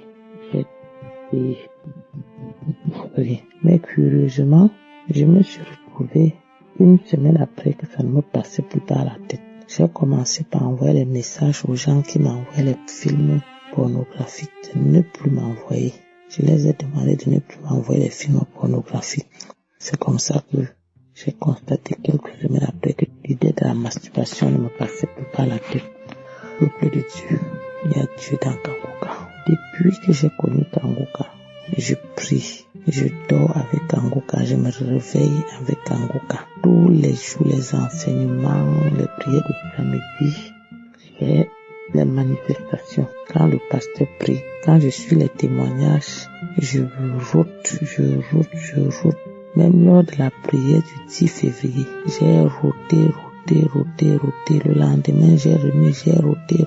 Rien. Mais curieusement, je me suis retrouvé une semaine après que ça ne me passait plus par la tête. J'ai commencé par envoyer les messages aux gens qui m'envoyaient les films pornographiques de ne plus m'envoyer. Je les ai demandé de ne plus m'envoyer les films pornographiques. C'est comme ça que j'ai constaté quelques semaines après que l'idée de la masturbation ne me passait plus par la tête. Peuple de Dieu, il y a Dieu dans Kangoka. Depuis que j'ai connu Kangoka, je prie, je dors avec Kangoka, je me réveille avec Kangoka. Tous les jours, les enseignements, les prières de l'après-midi, j'ai les manifestations. Quand le pasteur prie, quand je suis les témoignages, je route. Même lors de la prière du 10 février, j'ai roté. Le lendemain, j'ai remis, j'ai roté.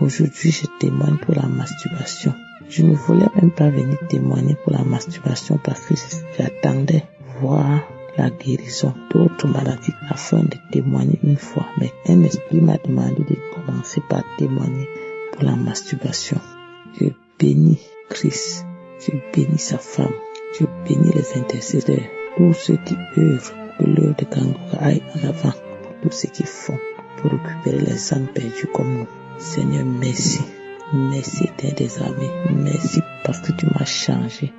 Aujourd'hui, je témoigne pour la masturbation. Je ne voulais même pas venir témoigner pour la masturbation parce que j'attendais voir la guérison d'autres maladies afin de témoigner une fois. Mais un esprit m'a demandé de commencer par témoigner pour la masturbation. Je bénis Christ, je bénis sa femme, je bénis les intercesseurs, tous ceux qui œuvrent que l'œuvre de Kangoka aille en avant, pour tous ceux qui font pour récupérer les âmes perdues comme nous. Seigneur, merci. Merci Éternel des armées. Merci parce que tu m'as changé.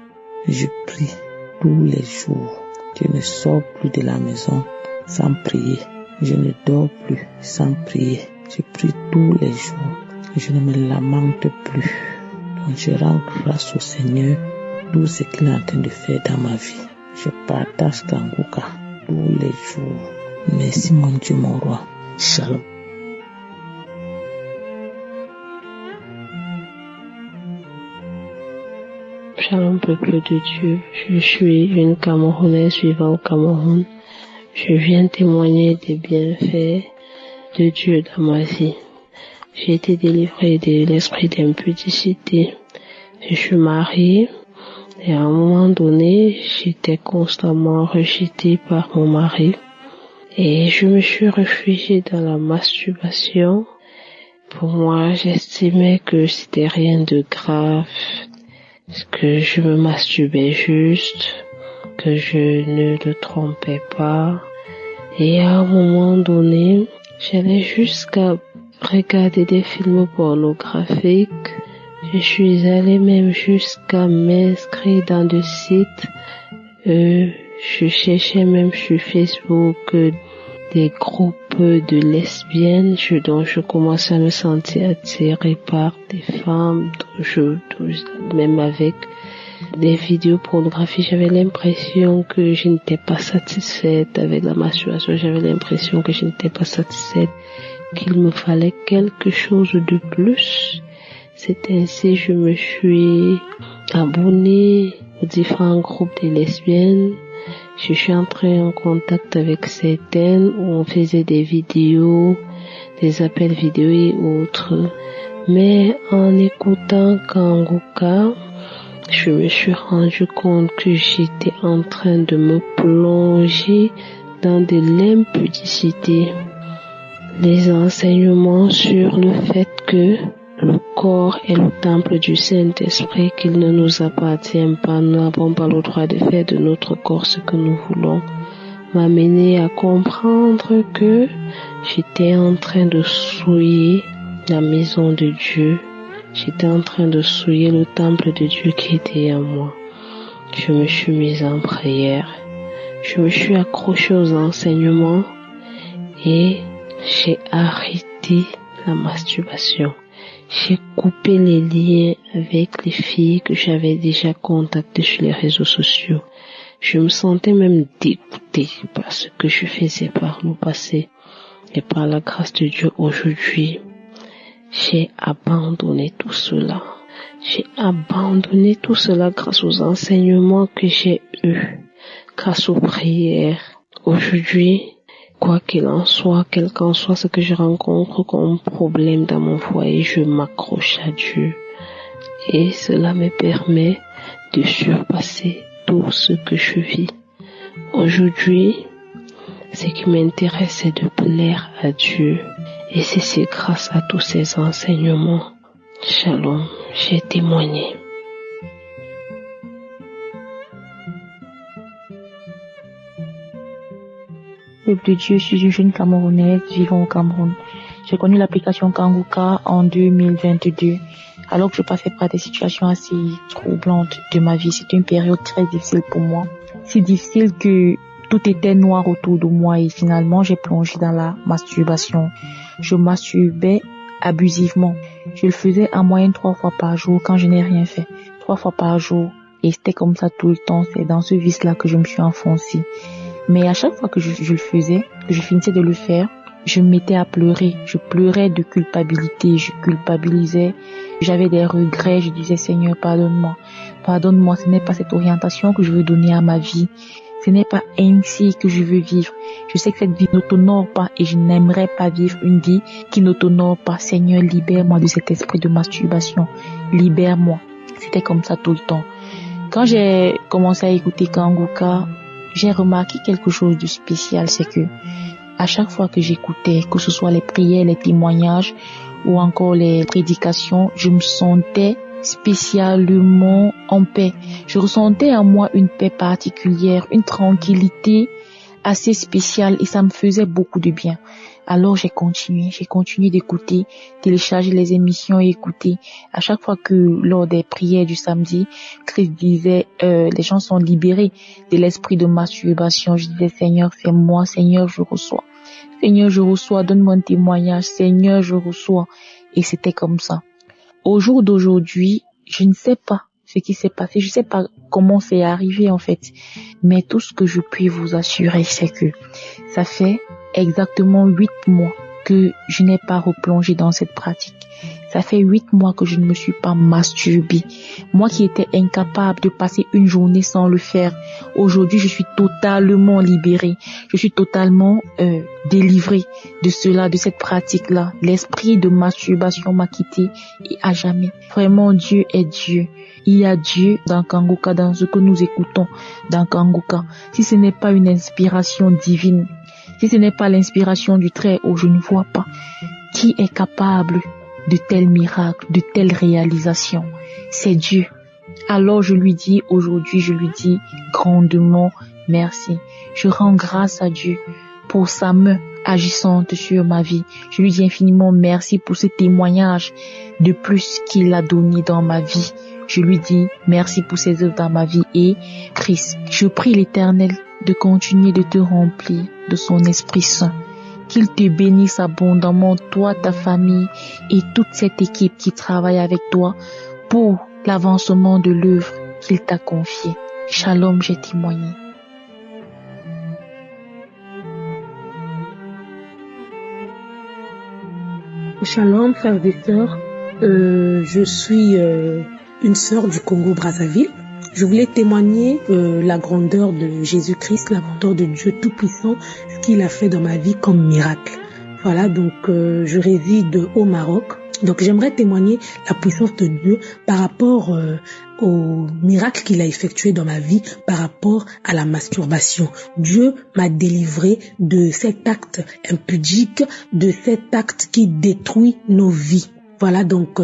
Je prie tous les jours. Je ne sors plus de la maison sans prier. Je ne dors plus sans prier. Je prie tous les jours. Je ne me lamente plus. Donc je rends grâce au Seigneur pour tout ce qu'il est en train de faire dans ma vie. Je partage Kangoka tous les jours. Merci mon Dieu, mon roi. Shalom. Shalom peuple de Dieu, je suis une Camerounaise vivant au Cameroun. Je viens témoigner des bienfaits de Dieu dans ma vie. J'ai été délivrée de l'esprit d'impudicité. Je suis mariée et à un moment donné, j'étais constamment rejetée par mon mari. Et je me suis réfugiée dans la masturbation. Pour moi, j'estimais que c'était rien de grave, que je me masturbais juste, que je ne le trompais pas. Et à un moment donné, j'allais jusqu'à regarder des films pornographiques. Je suis allée même jusqu'à m'inscrire dans des sites je cherchais même sur Facebook des groupes de lesbiennes dont je commençais à me sentir attirée par des femmes, même avec des vidéos pornographiques. J'avais l'impression que je n'étais pas satisfaite avec la masturbation. J'avais l'impression que je n'étais pas satisfaite, qu'il me fallait quelque chose de plus. C'est ainsi que je me suis abonnée aux différents groupes de lesbiennes. Je suis entrée en contact avec certaines où on faisait des vidéos, des appels vidéo et autres. Mais en écoutant Kanguka, je me suis rendu compte que j'étais en train de me plonger dans de l'impudicité. Les enseignements sur le fait que le corps est le temple du Saint-Esprit, qu'il ne nous appartient pas, nous n'avons pas le droit de faire de notre corps ce que nous voulons, m'a mené à comprendre que j'étais en train de souiller la maison de Dieu. J'étais en train de souiller le temple de Dieu qui était en moi. Je me suis mise en prière. Je me suis accrochée aux enseignements et j'ai arrêté la masturbation. J'ai coupé les liens avec les filles que j'avais déjà contactées sur les réseaux sociaux. Je me sentais même dégoûtée par ce que je faisais par le passé. Et par la grâce de Dieu, aujourd'hui, j'ai abandonné tout cela. J'ai abandonné tout cela grâce aux enseignements que j'ai eus, grâce aux prières. Aujourd'hui, quoi qu'il en soit, quel qu'en soit ce que je rencontre comme problème dans mon foyer, je m'accroche à Dieu. Et cela me permet de surpasser tout ce que je vis. Aujourd'hui, ce qui m'intéresse, c'est de plaire à Dieu. Et c'est grâce à tous ces enseignements. Shalom, j'ai témoigné. Peuple de Dieu, je suis une jeune Camerounaise vivant au Cameroun. J'ai connu l'application Kanguka en 2022, alors que je passais par des situations assez troublantes de ma vie. C'était une période très difficile pour moi. Si difficile que tout était noir autour de moi et finalement j'ai plongé dans la masturbation. Je masturbais abusivement. Je le faisais en moyenne 3 fois par jour quand je n'ai rien fait. 3 fois par jour. Et c'était comme ça tout le temps. C'est dans ce vice-là que je me suis enfoncée. Mais à chaque fois que je le faisais, que je finissais de le faire, je me mettais à pleurer. Je pleurais de culpabilité. Je culpabilisais. J'avais des regrets. Je disais, Seigneur, pardonne-moi. Pardonne-moi. Ce n'est pas cette orientation que je veux donner à ma vie. Ce n'est pas ainsi que je veux vivre. Je sais que cette vie n'autonore pas et je n'aimerais pas vivre une vie qui n'autonore pas. Seigneur, libère-moi de cet esprit de masturbation. Libère-moi. C'était comme ça tout le temps. Quand j'ai commencé à écouter Kanguka, j'ai remarqué quelque chose de spécial. C'est que à chaque fois que j'écoutais, que ce soit les prières, les témoignages ou encore les prédications, je me sentais spécialement en paix. Je ressentais en moi une paix particulière, une tranquillité assez spéciale et ça me faisait beaucoup de bien. Alors j'ai continué d'écouter, télécharger les émissions et écouter. À chaque fois que lors des prières du samedi, Christ disait les gens sont libérés de l'esprit de masturbation. Je disais Seigneur, c'est moi, Seigneur, je reçois. Seigneur, je reçois, donne-moi un témoignage. Seigneur, je reçois. Et c'était comme ça. Au jour d'aujourd'hui, je ne sais pas ce qui s'est passé, je ne sais pas comment c'est arrivé en fait. Mais tout ce que je puis vous assurer, c'est que ça fait exactement 8 mois que je n'ai pas replongé dans cette pratique. Ça fait 8 mois que je ne me suis pas masturbée. Moi qui étais incapable de passer une journée sans le faire. Aujourd'hui, je suis totalement libérée. Je suis totalement délivrée de cela, de cette pratique-là. L'esprit de masturbation m'a quitté et à jamais. Vraiment, Dieu est Dieu. Il y a Dieu dans Kanguka, dans ce que nous écoutons dans Kanguka. Si ce n'est pas une inspiration divine, si ce n'est pas l'inspiration du Très-Haut, je ne vois pas qui est capable de tels miracles, de telles réalisations. C'est Dieu. Alors je lui dis aujourd'hui, je lui dis grandement merci. Je rends grâce à Dieu pour sa main agissante sur ma vie. Je lui dis infiniment merci pour ce témoignage de plus qu'il a donné dans ma vie. Je lui dis merci pour ses œuvres dans ma vie et Christ, je prie l'Éternel de continuer de te remplir de son Esprit Saint. Qu'il te bénisse abondamment, toi, ta famille et toute cette équipe qui travaille avec toi pour l'avancement de l'œuvre qu'il t'a confiée. Shalom, j'ai témoigné. Shalom, frères et sœurs. Je suis une sœur du Congo-Brazzaville. Je voulais témoigner la grandeur de Jésus-Christ, la grandeur de Dieu Tout-Puissant, ce qu'il a fait dans ma vie comme miracle. Voilà, donc je réside au Maroc. Donc j'aimerais témoigner la puissance de Dieu par rapport au miracle qu'il a effectué dans ma vie par rapport à la masturbation. Dieu m'a délivré de cet acte impudique, de cet acte qui détruit nos vies. Voilà, donc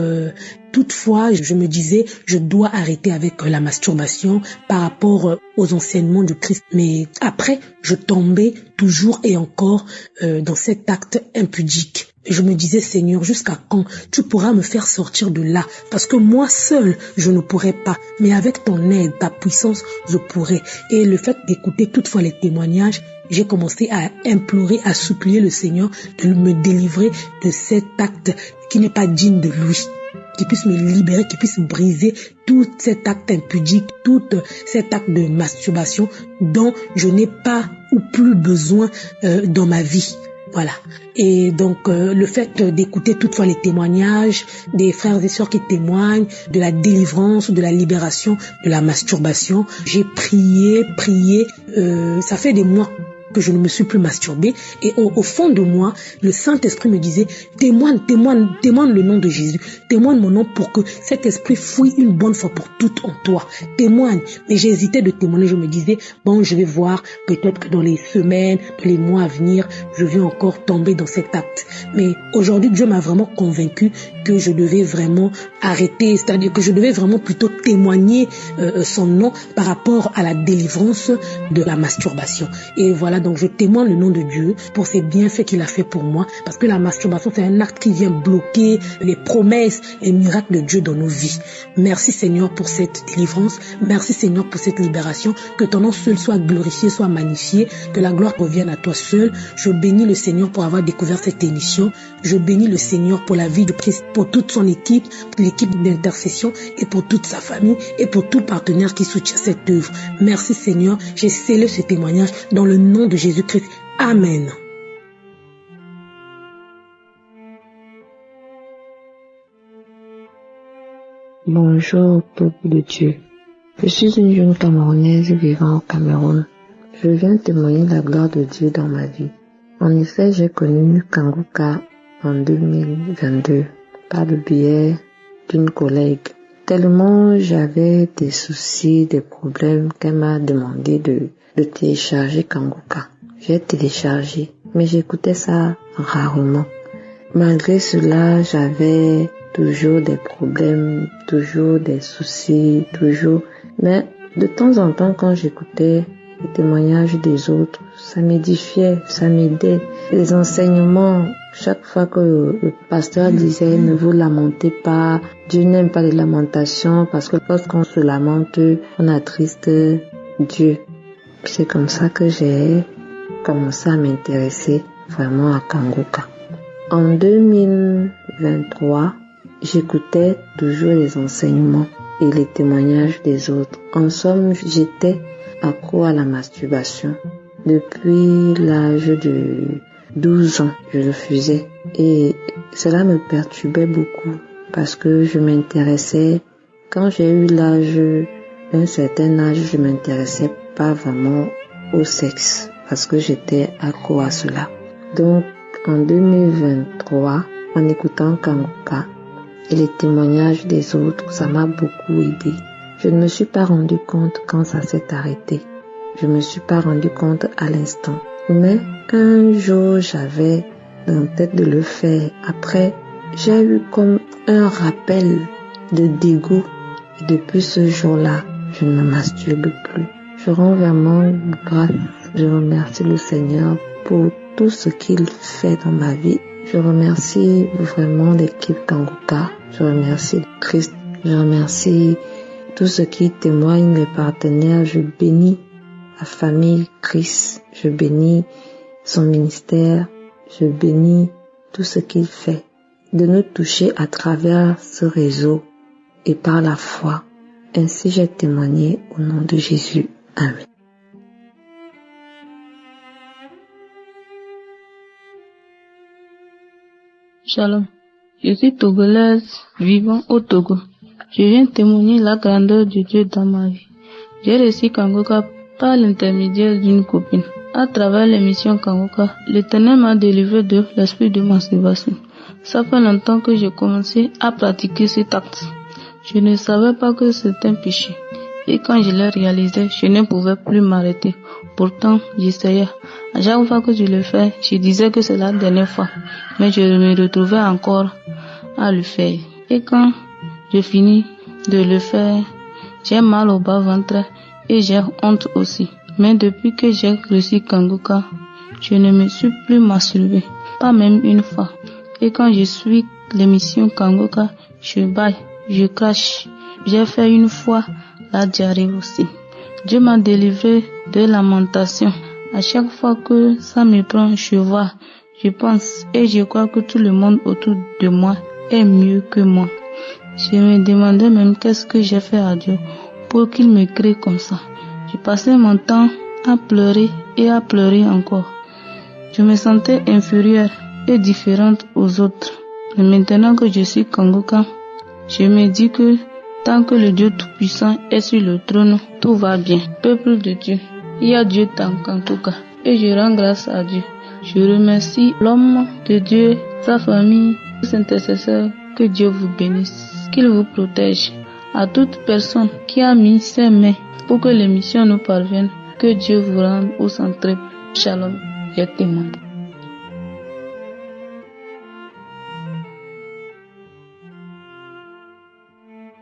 toutefois, je me disais, je dois arrêter avec la masturbation par rapport aux enseignements du Christ. Mais après, je tombais toujours et encore dans cet acte impudique. Et je me disais, Seigneur, jusqu'à quand tu pourras me faire sortir de là? Parce que moi seul, je ne pourrais pas. Mais avec ton aide, ta puissance, je pourrais. Et le fait d'écouter toutefois les témoignages, j'ai commencé à implorer, à supplier le Seigneur de me délivrer de cet acte qui n'est pas digne de lui, qui puisse me libérer, qui puisse briser tout cet acte impudique, tout cet acte de masturbation dont je n'ai pas ou plus besoin dans ma vie. Voilà. Et donc le fait d'écouter toutefois les témoignages des frères et sœurs qui témoignent de la délivrance, de la libération de la masturbation, j'ai prié, ça fait des mois que je ne me suis plus masturbée et au fond de moi, le Saint-Esprit me disait témoigne le nom de Jésus, témoigne mon nom pour que cet esprit fuit une bonne fois pour toutes en toi, témoigne. Mais j'hésitais de témoigner, je me disais bon, je vais voir, peut-être que dans les semaines, dans les mois à venir, je vais encore tomber dans cet acte. Mais aujourd'hui, Dieu m'a vraiment convaincu que je devais vraiment arrêter, c'est-à-dire que je devais vraiment plutôt témoigner son nom par rapport à la délivrance de la masturbation. Et voilà, donc je témoigne le nom de Dieu pour ces bienfaits qu'il a fait pour moi, parce que la masturbation, c'est un acte qui vient bloquer les promesses et miracles de Dieu dans nos vies. Merci Seigneur pour cette délivrance, merci Seigneur pour cette libération, que ton nom seul soit glorifié, soit magnifié, que la gloire revienne à toi seul. Je bénis le Seigneur pour avoir découvert cette émission, je bénis le Seigneur pour la vie de Christ, pour toute son équipe, l'équipe d'intercession et pour toute sa famille et pour tout partenaire qui soutient cette œuvre. Merci Seigneur, j'ai scellé ce témoignage dans le nom de Jésus-Christ. Amen. Bonjour, peuple de Dieu. Je suis une jeune Camerounaise vivant au Cameroun. Je viens témoigner la gloire de Dieu dans ma vie. En effet, j'ai connu Kanguka en 2022 par le biais d'une collègue. Tellement j'avais des soucis, des problèmes qu'elle m'a demandé de télécharger Kanguka. J'ai téléchargé, mais j'écoutais ça rarement. Malgré cela, j'avais toujours des problèmes, toujours des soucis, toujours. Mais de temps en temps, quand j'écoutais les témoignages des autres, ça m'édifiait, ça m'aidait. Les enseignements, chaque fois que le pasteur disait ne vous lamentez pas, Dieu n'aime pas les lamentations parce que lorsqu'on se lamente, on attriste Dieu. C'est comme ça que j'ai commencé à m'intéresser vraiment à Kanguka. En 2023, j'écoutais toujours les enseignements et les témoignages des autres. En somme, j'étais accro à la masturbation. Depuis l'âge de 12 ans, je le faisais. Et cela me perturbait beaucoup parce que je m'intéressais. Quand j'ai eu un certain âge, je m'intéressais pas vraiment au sexe parce que j'étais accro à cela. Donc, en 2023, en écoutant Kanguka et les témoignages des autres, ça m'a beaucoup aidé. Je ne me suis pas rendu compte quand ça s'est arrêté. Je me suis pas rendu compte à l'instant. Mais un jour, j'avais en tête de le faire. Après, j'ai eu comme un rappel de dégoût. Et depuis ce jour-là, je ne me masturbe plus. Je rends vraiment grâce. Je remercie le Seigneur pour tout ce qu'il fait dans ma vie. Je remercie vraiment l'équipe Kanguka. Je remercie Christ Je remercie tous ceux qui témoignent, les partenaires. Je bénis la famille Christ. Je bénis son ministère. Je bénis tout ce qu'il fait, de nous toucher à travers ce réseau et par la foi. Ainsi j'ai témoigné au nom de Jésus. Amen. Shalom. Je suis togolaise vivant au Togo. Je viens témoigner la grandeur de Dieu dans ma vie. J'ai reçu Kangoka par l'intermédiaire d'une copine. À travers l'émission Kangoka, l'Éternel m'a délivré de l'esprit de masturbation. Ça fait longtemps que j'ai commencé à pratiquer cet acte. Je ne savais pas que c'était un péché. Et quand je l'ai réalisé, je ne pouvais plus m'arrêter. Pourtant, j'essayais. À chaque fois que je le fais, je disais que c'est la dernière fois. Mais je me retrouvais encore à le faire. Et quand je finis de le faire, j'ai mal au bas-ventre et j'ai honte aussi. Mais depuis que j'ai reçu Kangoka, je ne me suis plus masturbée. Pas même une fois. Et quand je suis l'émission Kangoka, je baille, je crache. J'ai fait une fois la diarrhée aussi. Dieu m'a délivré de lamentation. À chaque fois que ça me prend, je vois, je pense et je crois que tout le monde autour de moi est mieux que moi. Je me demandais même qu'est-ce que j'ai fait à Dieu pour qu'il me crée comme ça. Je passais mon temps à pleurer et à pleurer encore. Je me sentais inférieure et différente aux autres. Et maintenant que je suis Kangoka, je me dis que tant que le Dieu Tout-Puissant est sur le trône, tout va bien. Peuple de Dieu, il y a Dieu dans Kangoka et je rends grâce à Dieu. Je remercie l'homme de Dieu, sa famille, ses intercesseurs. Que Dieu vous bénisse, qu'il vous protège. À toute personne qui a mis ses mains pour que l'émission nous parvienne, que Dieu vous rende au centre. Shalom, je témoigne.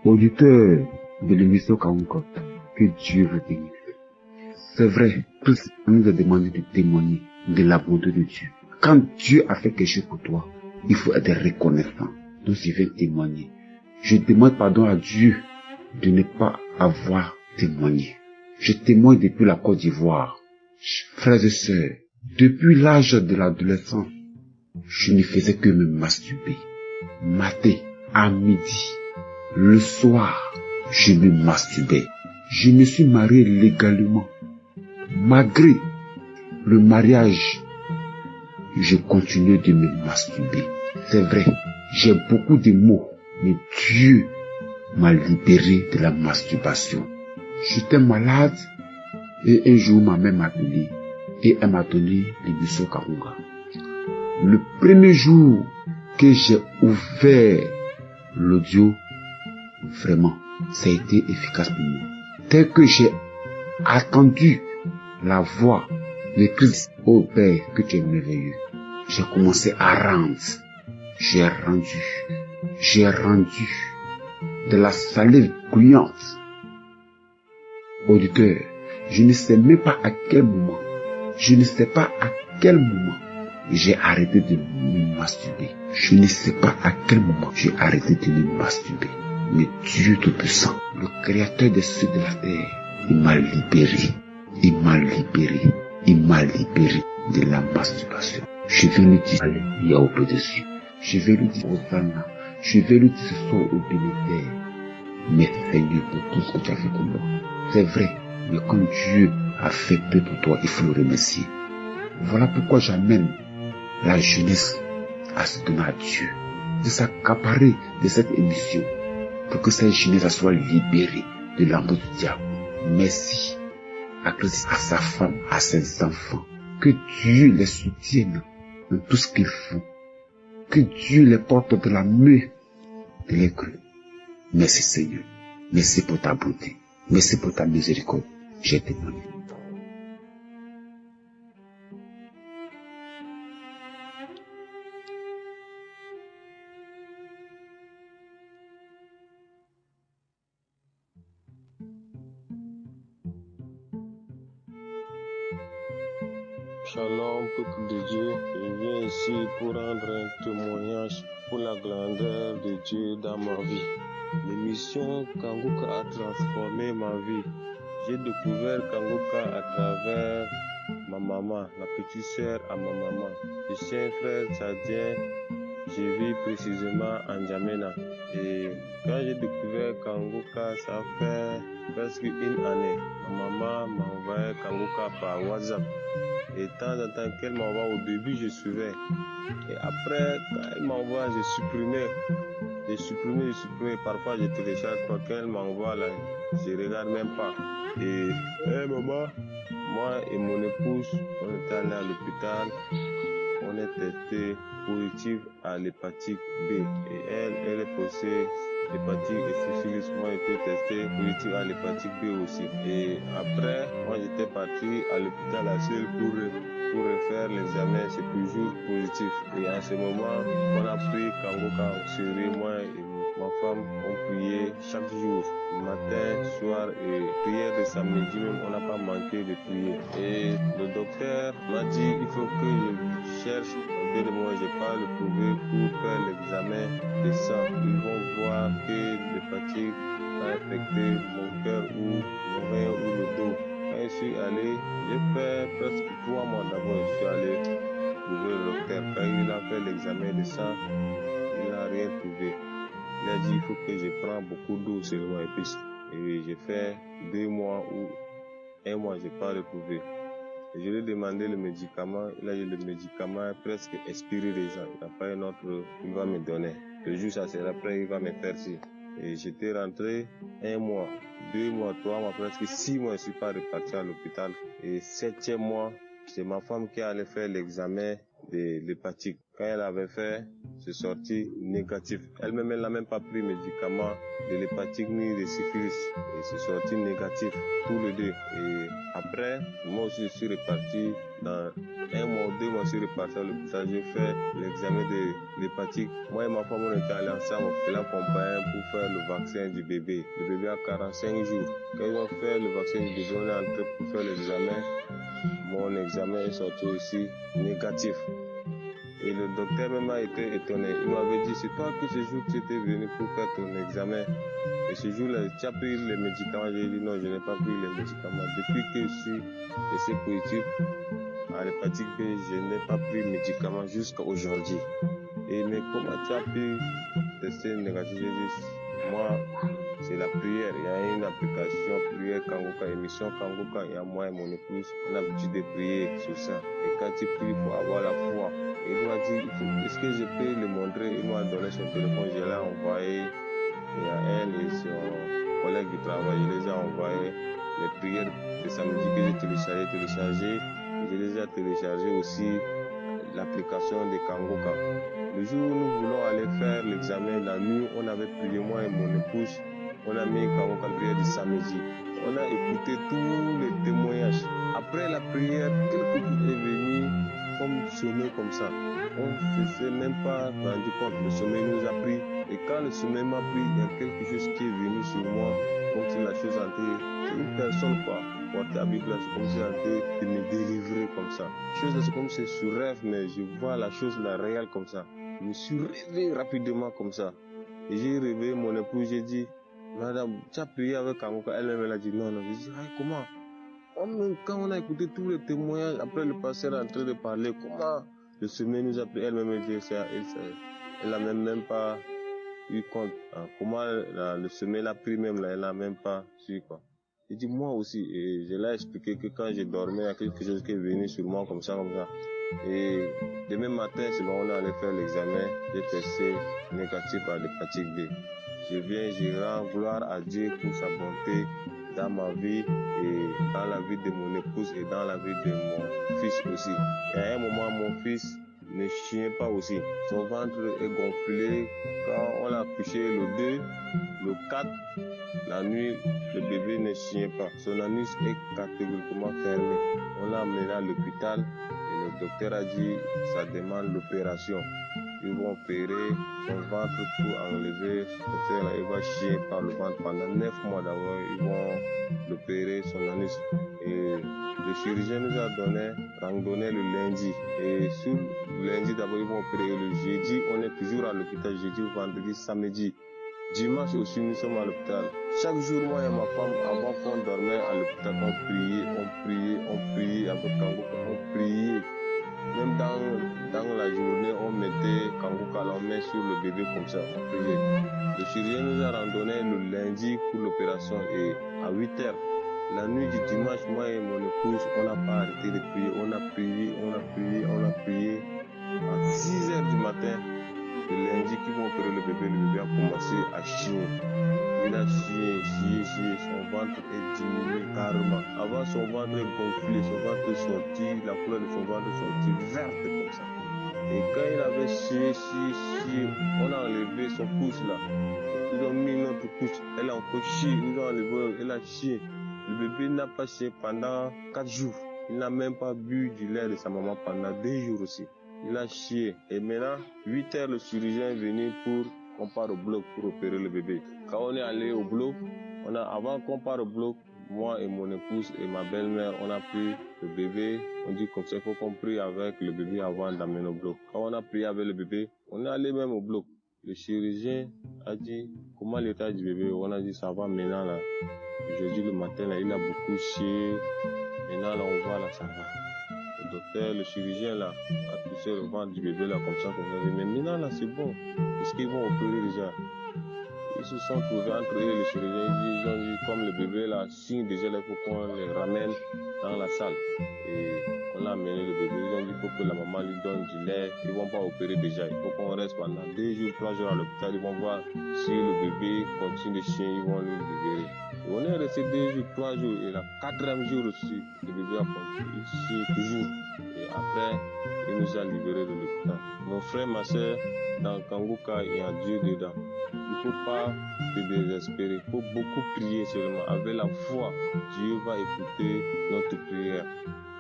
Auditeur de l'émission Kangoka, que Dieu vous bénisse. C'est vrai, tous nous a demandé de témoigner de la bonté de Dieu. Quand Dieu a fait quelque chose pour toi, il faut être reconnaissant. Donc je vais témoigner. Je demande pardon à Dieu de ne pas avoir témoigné. Je témoigne depuis la Côte d'Ivoire. Frères et sœurs, depuis l'âge de l'adolescence, je ne faisais que me masturber. Matin, à midi, le soir, je me masturbais. Je me suis marié légalement. Malgré le mariage, je continue de me masturber. C'est vrai, j'ai beaucoup de maux, mais Dieu m'a libéré de la masturbation. J'étais malade et un jour ma mère m'a appelé et elle m'a donné l'émission Kangoka. Le premier jour que j'ai ouvert l'audio, vraiment, ça a été efficace pour moi. Tel que j'ai attendu la voix de Christ, ô Père, que tu es merveilleux, j'ai commencé à rendre. J'ai rendu de la salive grouillante. Auditeur, je ne sais même pas à quel moment, j'ai arrêté de me masturber. Je ne sais pas à quel moment j'ai arrêté de me masturber. Mais Dieu Tout-Puissant, le Créateur des cieux et de la terre, il m'a libéré de la masturbation. Je vais lui dire alléluia auprès de Dieu. Je vais lui dire Hosanna. Je vais lui dire ce soir au bénédicteur. Mais Seigneur, pour tout ce que tu as fait pour moi. C'est vrai, mais comme Dieu a fait peu pour toi, il faut le remercier. Voilà pourquoi j'amène la jeunesse à se donner à Dieu, de s'accaparer de cette émission, pour que cette jeunesse soit libérée de l'emprise du diable. Merci à Christ, à sa femme, à ses enfants. Que Dieu les soutienne dans tout ce qu'ils font. Que Dieu les porte de la main de les creux. Merci Seigneur. Merci pour ta bonté. Merci pour ta miséricorde. J'ai témoigné. Shalom, peuple de Dieu, je viens ici pour rendre un témoignage pour la grandeur de Dieu dans ma vie. L'émission Kanguka a transformé ma vie. J'ai découvert Kanguka à travers ma maman, la petite sœur à ma maman. Je suis un frère tchadien, je vis précisément en N'Djamena. Et quand j'ai découvert Kanguka, ça fait presque une année. Ma maman m'a envoyé Kanguka par WhatsApp. Et de temps en temps qu'elle m'envoie, au début je suivais. Et après, quand elle m'envoie, j'ai supprimé. Parfois je télécharge quoi qu'elle m'envoie là, je regarde même pas. Et un moment, moi et mon épouse, on est allé à l'hôpital, on est testé positif à l'hépatite B. Et elle est posée l'hépatite et syphilis. Moi j'étais testé positif à l'hépatite B aussi. Et après, moi j'étais parti à l'hôpital à Ciel pour refaire l'examen, c'est toujours positif. Et en ce moment, on a pris Kanguka au sérieux, moi et ma femme, on priait chaque jour, matin, soir, et prière de samedi même, on n'a pas manqué de prier. Et le docteur m'a dit, il faut que je cherche un peu de moi, je pas le prouver pour faire l'examen de sang. Ils vont voir que l'hépatite a affecté mon cœur ou mon rein ou le dos. Quand je suis allé, j'ai fait presque 3 mois d'abord, je suis allé trouver le docteur. Quand il a fait l'examen de sang, il n'a rien trouvé. Il a dit il faut que je prenne beaucoup d'eau seulement et puis j'ai fait 2 mois ou 1 mois, je n'ai pas retrouvé. Et je lui ai demandé le médicament, il a dit le médicament est presque expiré déjà, il n'a pas un autre, il va me donner. Le jour ça sera après, il va me faire ci. Et j'étais rentré 1 mois, 2 mois, 3 mois, presque 6 mois, je ne suis pas reparti à l'hôpital. Et 7e mois, c'est ma femme qui allait faire l'examen de l'hépatite. Quand elle avait fait, c'est sorti négatif. Elle-même, elle n'a même pas pris médicament de l'hépatite ni de syphilis. Et c'est sorti négatif, tous les deux. Et après, moi aussi, je suis reparti dans 1 mois ou 2 mois, je suis reparti à l'hôpital. J'ai fait l'examen de l'hépatite. Moi et ma femme, on était allés ensemble à l'accompagner pour faire le vaccin du bébé. Le bébé a 45 jours. Quand ils ont fait le vaccin du bébé, on est entré pour faire l'examen. Mon examen est sorti aussi négatif. Et le docteur même a été étonné. Il m'avait dit, c'est toi que ce jour tu étais venu pour faire ton examen. Et ce jour-là, tu as pris les médicaments. J'ai dit non, je n'ai pas pris les médicaments. Depuis que je suis testé positif à l'hépatite B, je n'ai pas pris de médicaments jusqu'à aujourd'hui. Et mais comment tu as pu tester négatif? J'ai dit, moi, c'est la prière. Il y a une application prière Kanguka, émission Kanguka. Il y a moi et mon épouse. On a l'habitude de prier sur ça. Et quand tu pries, il faut avoir la foi. Et il m'a dit, est-ce que je peux le montrer? Il m'a donné son téléphone, je l'ai envoyé. Et à elle et son collègue du travail, je les ai envoyé les prières de samedi que j'ai téléchargées. Je les ai téléchargées aussi l'application de Kanguka. Le jour où nous voulons aller faire l'examen, la nuit, on avait prié, moi et mon épouse, on a mis Kanguka la prière du samedi. On a écouté tous les témoignages. Après la prière, quelque chose est venu comme sommeil comme ça. On ne s'est même pas rendu compte. Le sommeil nous a pris. Et quand le sommeil m'a pris, il y a quelque chose qui est venu sur moi. Comme si la chose c'est une personne quoi. Porter la Bible, c'est comme si elle de me délivrer comme ça. Chose c'est comme si je rêve, mais je vois la chose la réelle comme ça. Je me suis réveillé rapidement comme ça. Et j'ai réveillé mon épouse, j'ai dit, madame, tu as prié avec Kanguka? Elle-même, elle a dit non, non. J'ai dit, comment? Quand on a écouté tous les témoignages, après le pasteur est en train de parler, comment le sommeil nous a pris? Elle-même, elle n'a même pas eu compte. Hein. Comment le sommeil l'a pris même, là, elle n'a même pas su quoi. J'ai dit moi aussi, et je l'ai expliqué que quand je dormais, il y a quelque chose qui est venu sur moi comme ça. Et demain matin, c'est bon, on est allé faire l'examen, j'ai testé négatif à l'hépatite B. Je rends gloire à Dieu pour sa bonté dans ma vie et dans la vie de mon épouse et dans la vie de mon fils aussi. Et à un moment, mon fils ne chiait pas aussi. Son ventre est gonflé. Quand on l'a couché le 2, le 4, la nuit, le bébé ne chiait pas. Son anus est catégoriquement fermé. On l'a amené à l'hôpital et le docteur a dit ça demande l'opération. Ils vont opérer son ventre pour enlever là, il va chier par le ventre pendant 9 mois d'abord. Ils vont l'opérer son anus. Et le chirurgien nous a donné randonnée le lundi. Et sur le lundi d'abord, ils vont opérer le jeudi. On est toujours à l'hôpital jeudi, vendredi, samedi. Dimanche aussi, nous sommes à l'hôpital. Chaque jour, moi et ma femme, avant qu'on dormait à l'hôpital, on priait avec Kanguka, on priait. Même dans la journée, on mettait Kanguka, on met sur le bébé comme ça, on priait. Le chirurgien nous a randonné le lundi pour l'opération et à 8h. La nuit du dimanche, moi et mon épouse, on n'a pas arrêté de prier. On a prié. À 6h du matin, le lundi qui vont opérer le bébé a commencé à chier. Il a chié. Son ventre est diminué carrément. Avant, son ventre est gonflé, son ventre est sorti, la couleur de son ventre est sortie verte comme ça. Et quand il avait chié, on a enlevé son pouce là. Ils ont mis notre couche, elle a encore chié, ils ont enlevé, elle a chié. Le bébé n'a pas chié pendant 4 jours. Il n'a même pas bu du lait de sa maman pendant 2 jours aussi. Il a chié. Et maintenant, 8h, le chirurgien est venu pour qu'on parte au bloc pour opérer le bébé. Quand on est allé au bloc, avant qu'on parte au bloc, moi et mon épouse et ma belle-mère, on a pris le bébé. On dit comme ça, il faut qu'on prie avec le bébé avant d'amener au bloc. Quand on a prié avec le bébé, on est allé même au bloc. Le chirurgien a dit, comment l'état du bébé? On a dit, ça va maintenant là. Jeudi le matin là, il a beaucoup chié. Maintenant là, on voit là, ça va. Le docteur, le chirurgien là, a touché le ventre du bébé là, comme ça. Mais maintenant là, c'est bon. Est-ce qu'ils vont opérer déjà? Ils se sont trouvés entre eux et le chirurgien. Ils ont dit, comme le bébé là, signe déjà, il faut qu'on les ramène dans la salle. Et on a amené le bébé. Ils ont dit, il faut que la maman lui donne du lait. Ils vont pas opérer déjà. Il faut qu'on reste pendant 2 jours, 3 jours à l'hôpital. Ils vont voir si le bébé continue de chier. Ils vont le libérer. Et on est resté 2 jours, 3 jours. Et le 4e jour aussi, le bébé a continué. Il chie toujours. Et après, il nous a libérés de l'hôpital. Mon frère, ma soeur, dans Kanguka, il y a Dieu dedans. Il ne faut pas te désespérer. Il faut beaucoup prier seulement. Avec la foi, Dieu va écouter notre prière.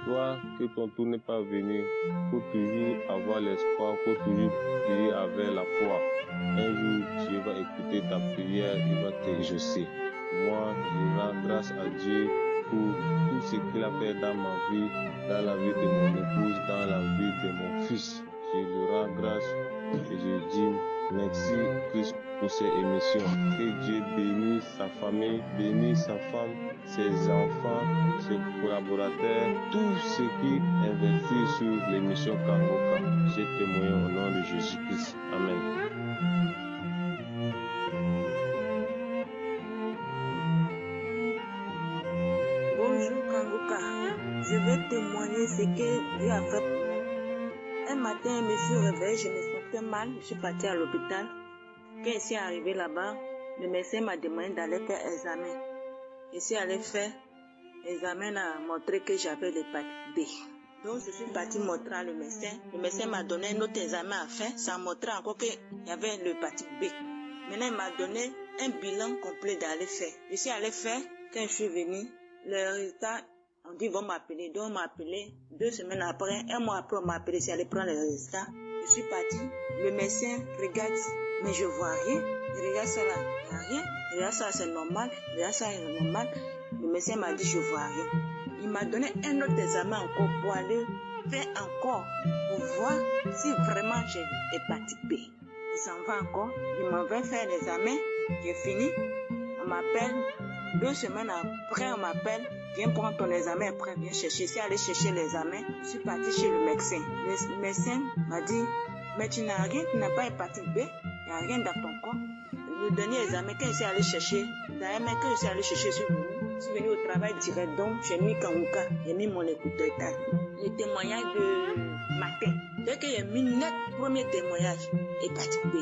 Toi, que ton tour n'est pas venu, il faut toujours avoir l'espoir, il faut toujours prier avec la foi. Un jour, Dieu va écouter ta prière, il va t'exaucer. Moi, je rends grâce à Dieu pour tout ce qu'il a fait dans ma vie, dans la vie de mon épouse, dans la vie de mon fils. Je lui rends grâce et je dis merci Christ pour ces émissions. Que Dieu bénisse sa famille, bénisse sa femme, ses enfants, ses collaborateurs, tous ceux qui investissent sur l'émission Kanguka. J'ai témoigné au nom de Jésus-Christ. Amen. Bonjour Kanguka, je vais témoigner ce que Dieu a fait pour moi. Un matin, je me suis réveillée, je me sentais mal, je suis partie à l'hôpital. Quand je suis arrivée là-bas, le médecin m'a demandé d'aller faire un examen. Je suis allée faire l'examen, a montré que j'avais l'hépatite B. Donc je suis partie montrer à le médecin. Le médecin m'a donné un autre examen à faire, ça montrait encore qu'il y avait l'hépatite B. Maintenant, il m'a donné un bilan complet d'aller faire. Je suis allée faire, quand je suis venue, le résultat, on dit, ils vont m'appeler. Donc, on m'a appelé 2 semaines après, 1 mois après, on m'a appelé, c'est aller prendre les résultats. Je suis partie, le médecin regarde, mais je vois rien. Je regarde ça là, il n'y a rien. Je regarde ça, c'est normal. Je regarde ça, c'est normal. Le médecin m'a dit, je vois rien. Il m'a donné un autre examen encore pour aller faire encore, pour voir si vraiment j'ai hépatite B. Il s'en va encore, il m'en va faire l'examen, j'ai fini. On m'appelle, 2 semaines après, on m'appelle. Viens prendre ton examen après, viens chercher. Si aller chercher l'examen, je suis partie chez le médecin. Le médecin m'a dit, mais tu n'as rien, tu n'as pas hépatite B, il n'y a rien dans ton corps. Le dernier examen, quand je suis allée chercher, d'ailleurs, même quand je suis allée chercher, je suis venue au travail direct, donc j'ai mis Kanguka, j'ai mis mon écouteur. Le témoignage de matin. Dès que j'ai mis net, premier témoignage, hépatite B.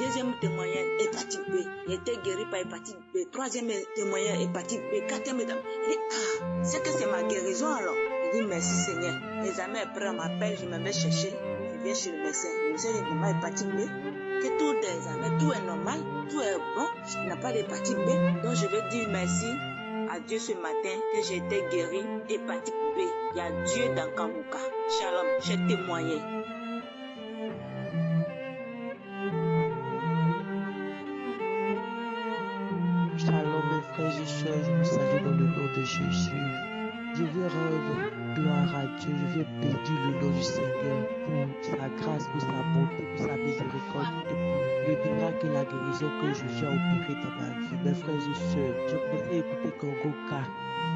Deuxième témoignage, hépatite B. Il était guéri par hépatite B. Troisième témoignage, hépatite B. Quatrième témoignage. Il dit, c'est que c'est ma guérison alors. Il dit, merci Seigneur. Les amis après, on m'appelle, je m'en vais chercher. Je viens chez le médecin. Le médecin dit, ma hépatite B. Que tout est examen, tout est normal, tout est bon. Je n'ai pas d'hépatite B. Donc je vais dire merci à Dieu ce matin que j'ai été guéri hépatite B. Il y a Dieu dans Kanguka. Shalom, j'ai témoigné. Shalom mes frères et sœurs, je vous salue dans le nom de Jésus. Je veux rendre gloire à Dieu, je veux bénir le nom du Seigneur pour sa grâce, pour sa bonté, pour sa miséricorde et pour le miracle pas que la guérison que je suis opérée dans ma vie. Mes frères et sœurs, je commençais à écouter Kangoka.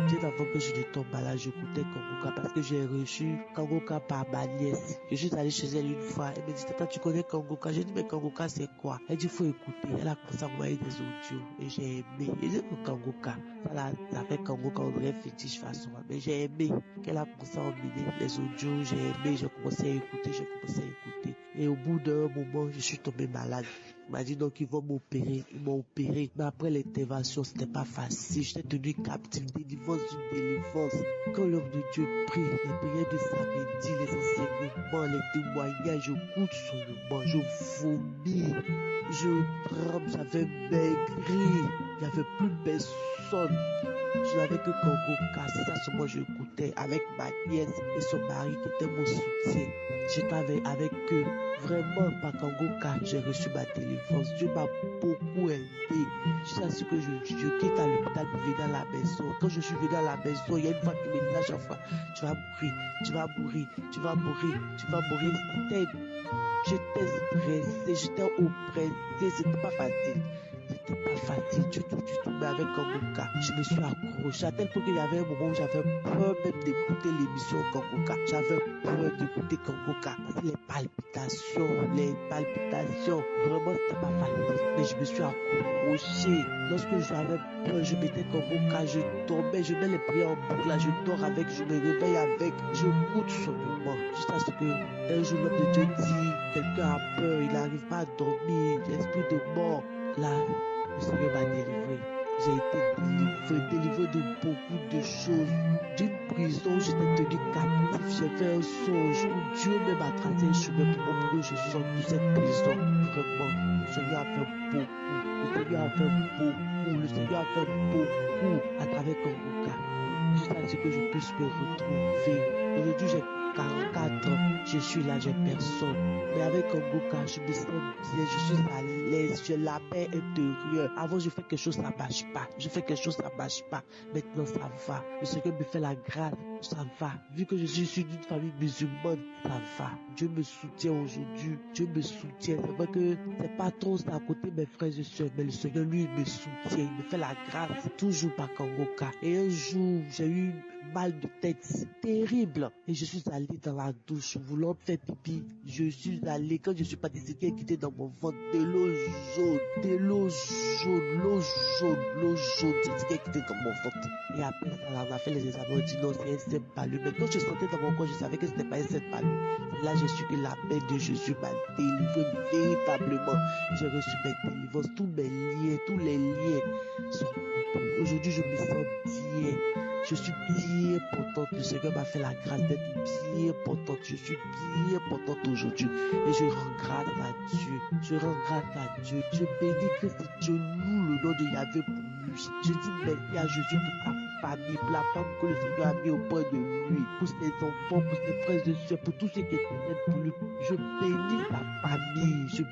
Bien avant que je ne tombe malade, j'écoutais Kangoka parce que j'ai reçu Kangoka par ma nièce. Je suis allée chez elle une fois. Elle me dit, tata, tu connais Kangoka? J'ai dit, mais Kangoka, c'est quoi? Elle dit, faut écouter. Elle a commencé à m'envoyer des audios et j'ai aimé. Et j'ai dit, Kangoka. Ça fait Kangoka, on dirait fétiche façon. Mais j'ai aimé. Qu'elle a commencé à emmener les audios, j'ai aimé, j'ai commencé à écouter. Et au bout d'un moment, je suis tombée malade. Il m'a dit donc ils vont m'opérer. Ils m'ont opéré. Mais après l'intervention, c'était pas facile. J'étais tenue captive, délivrance d'une délivrance. Quand l'homme de Dieu prie, les prières de samedi, les enseignements, les témoignages, je goûte seulement, je vomis, je tremble, j'avais maigri, il n'y avait plus personne. Je n'avais que Kangoka, c'est ça seulement je écoutais avec ma nièce et son mari qui était mon soutien. J'étais avec eux. Vraiment, par Kangoka, j'ai reçu ma délivrance. Dieu m'a beaucoup aidé. Jusqu'à ce que je quitte à l'hôpital pour venir à la maison. Quand je suis venu à la maison, il y a une fois qui me dit à chaque fois, tu vas mourir. J'étais stressé, j'étais oppressé, c'était pas facile du tout, mais avec Kangoka, je me suis accroché à tel point qu'il y avait un moment où j'avais peur même d'écouter l'émission Kangoka. J'avais peur d'écouter Kangoka parce que les palpitations, vraiment c'était pas facile, mais je me suis accroché. Lorsque j'avais peur, je mettais Kangoka, je tombais, je mets les prières en boucle, là, je dors avec, je me réveille avec, je goûte seulement, jusqu'à ce que un jour l'homme de Dieu dit, quelqu'un a peur, il n'arrive pas à dormir, l'esprit de mort. Là, le Seigneur m'a délivré. J'ai été délivré de beaucoup de choses. D'une prison où j'étais tenu captif, j'ai fait un songe où Dieu même a tracé un chemin pour que je sorte de cette prison. Vraiment, le Seigneur a fait beaucoup. Le Seigneur a fait beaucoup à travers Kangoka. Jusqu'à ce que je puisse me retrouver. Aujourd'hui, j'ai 44 ans, je suis là, j'ai personne. Mais avec Kangoka, je me sens bien, je suis à l'aise, j'ai la paix intérieure. Avant, je fais quelque chose, ça marche pas. Maintenant, ça va. Le Seigneur me fait la grâce, ça va. Vu que je suis d'une famille musulmane, ça va. Dieu me soutient aujourd'hui, C'est vrai que c'est pas trop ça à côté mes frères et sœurs, mais le Seigneur, lui, me soutient, il me fait la grâce, toujours par Kangoka. Et un jour, j'ai eu mal de tête terrible et je suis allé dans la douche voulant faire pipi. Je suis allé, quand je suis parti, c'est qui est quitté dans mon ventre de l'eau jaune, c'est ce qui est quitté dans mon ventre. Et après ça, on a fait les examens, on dit non, c'est un simple palu. Mais quand je sentais dans mon corps, je savais que c'était pas un simple palu. Là, j'ai su que la main de Jésus m'a délivré véritablement. J'ai reçu mes délivrances, tous les liens sont coupés. Aujourd'hui, je me sens bien. Je suis bien importante. Le Seigneur m'a fait la grâce d'être bien importante. Je suis bien importante aujourd'hui. Et je rends grâce à Dieu. Je bénis Christ. Je loue le nom de Yahvé pour lui. Je dis merci à Jésus pour ta famille, pour la femme que le Seigneur a mis au point de lui, pour ses enfants, pour ses frères et sœurs, pour tous ceux qui étaient pour lui. Je bénis sa famille, ses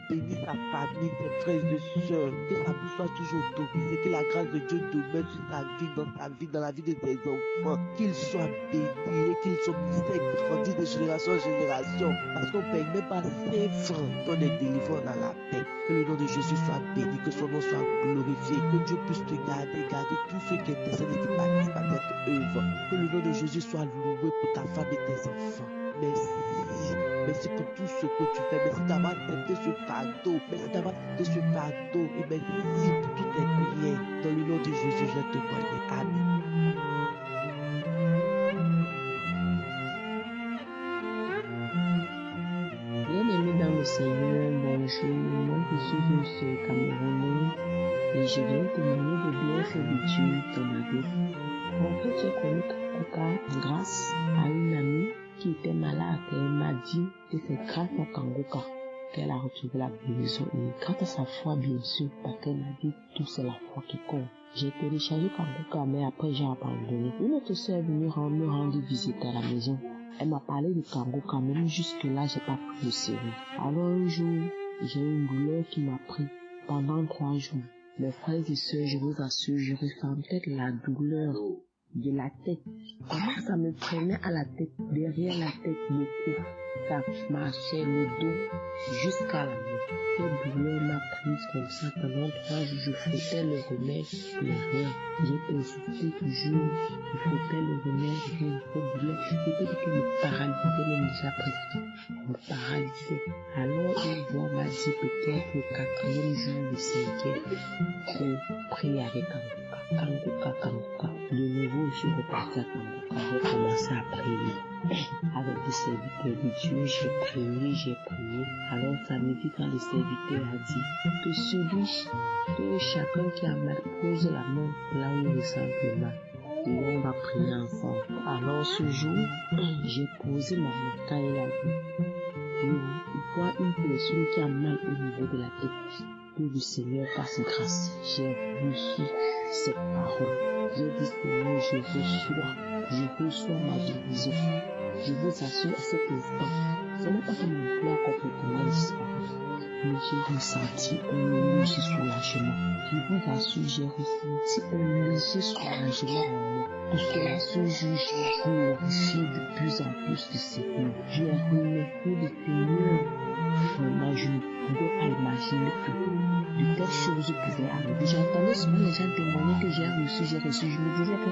frères et sœurs. Que sa bouche soit toujours autorisée, que la grâce de Dieu demeure sur sa vie, dans la vie de ses enfants. Qu'ils soient bénis et qu'ils grandissent de génération en génération. Parce qu'on ne paye même pas 5 francs qu'on est délivré dans la paix. Que le nom de Jésus soit béni, que son nom soit glorifié, que Dieu puisse te garder tous ceux qui intercèdent et qui participent à cette œuvre. Que le nom de Jésus soit loué pour ta femme et tes enfants. Merci pour tout ce que tu fais. Merci d'avoir accepté ce fardeau. Et merci pour toutes tes prières. Dans le nom de Jésus, je te prie. Amen. Bien-aimés dans le Seigneur, bonjour. Moi, je suis une sœur camerounaise et je viens témoigner de bienfaits de Dieu dans ma vie. En fait, j'ai connu Kangoka grâce à une amie qui était malade. Elle m'a dit que c'est grâce à Kangoka qu'elle a retrouvé la guérison et grâce à sa foi, bien sûr, parce qu'elle m'a dit tout c'est la foi qui compte. J'ai téléchargé Kangoka, mais après j'ai abandonné. Une autre sœur est venue me rendre visite à la maison. Elle m'a parlé de Kangoka, même jusque-là, j'ai pas pris le sérieux. Alors un jour, j'ai eu une douleur qui m'a pris pendant 3 jours. Mes frères et sœurs, je vous assure, je ressentais la douleur de la tête. Comment ça me prenait à la tête, derrière la tête, le cou. Ça marchait le dos jusqu'à la main. Cette douleur m'a prise comme ça pendant 3 jours. Je frottais le remède, mais rien. J'ai insisté toujours, je frottais le remède, rien. Cette douleur, peut-être qu'elle me paralysait même déjà presque. Elle me paralysait. Alors une voix m'a dit peut-être au 4e jour, le 5e, de prier avec Kanguka. De nouveau, je suis reparti à Kanguka. J'ai commencé à prier. Avec le serviteur de Dieu, j'ai prié. Alors samedi, quand le serviteur a dit que chacun qui a mal pose la main là où il ressent le mal. Et on va prier ensemble. Alors ce jour, j'ai posé ma main quand il a dit, je vois une personne qui a mal au niveau de la tête. Que le Seigneur fasse grâce. J'ai reçu cette parole. J'ai dit, Seigneur, je reçois ma guérison. Je vous assure à cet instant, ce n'est pas que mon cœur complètement disparu, mais j'ai ressenti un léger soulagement. Je vous assure, j'ai ressenti un léger soulagement en moi. Pour cela, ce jour, je glorifie de plus en plus le Seigneur. Je remercie le Seigneur. Vraiment, je ne pouvais pas imaginer que de telles choses pouvaient arriver. J'entendais souvent les gens témoigner que j'ai reçu. Je me disais que,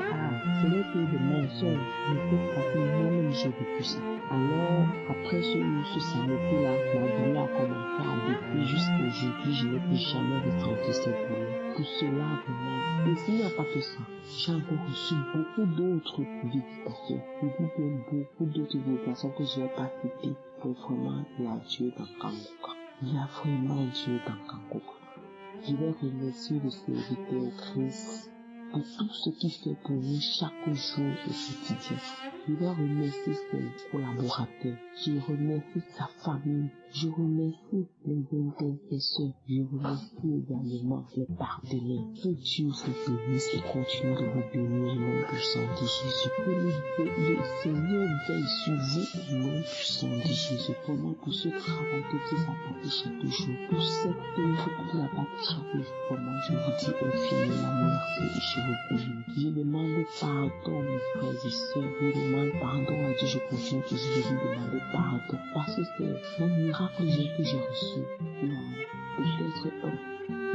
ce n'est que des mensonges. Mais peut-être que moi-même j'ai vécu ça. Alors, après ce samedi-là, ma douleur a commencé à baisser jusqu'aujourd'hui. Je n'ai plus jamais ressenti cette douleur. Pour cela, vraiment, et s'il n'y a pas que ça, j'ai encore reçu beaucoup d'autres visitations. Beaucoup d'autres visitations que je n'ai pas citées. Mais vraiment, il y a Dieu dans Kanguka. Il y a vraiment Dieu dans Kanguka. Je vais remercier le serviteur Christ pour tout ce qu'il fait pour nous chaque jour au quotidien. Je vais remercier ses collaborateurs. Je remercie sa famille. Je remercie les intercesseurs. Je remercie également les partenaires. Que Dieu te bénisse et continue de vous bénir au nom puissant de Jésus. Que le Seigneur veille sur vous au nom puissant de Jésus. Vraiment pour ce travail que tu as bâti chaque jour. Pour cette œuvre que tu as bâti chaque jour. Vraiment je vous dis infiniment merci et je vous bénis. Je demande pardon mes frères et sœurs. Je demande pardon à Dieu. Je continue toujours de lui demander pardon. Parce que c'est un miracle que j'ai reçu. Il y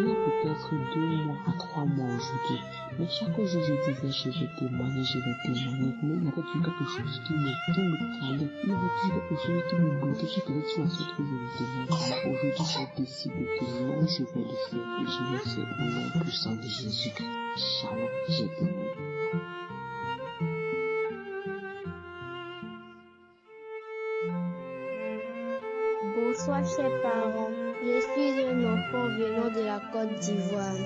a peut-être 2 mois à 3 mois aujourd'hui. Mais chaque jour je disais je vais témoigner. Mais il y avait toujours quelque chose qui me calait. Il y avait toujours quelque chose qui me bloquait. Je faisais tout en sorte que je le témoigne. Aujourd'hui j'ai décidé que non, je vais le faire. Et je vais faire au nom puissant de Jésus-Christ. Shalom, j'ai témoigné. Bonsoir chers parents, je suis un enfant venant de la Côte d'Ivoire.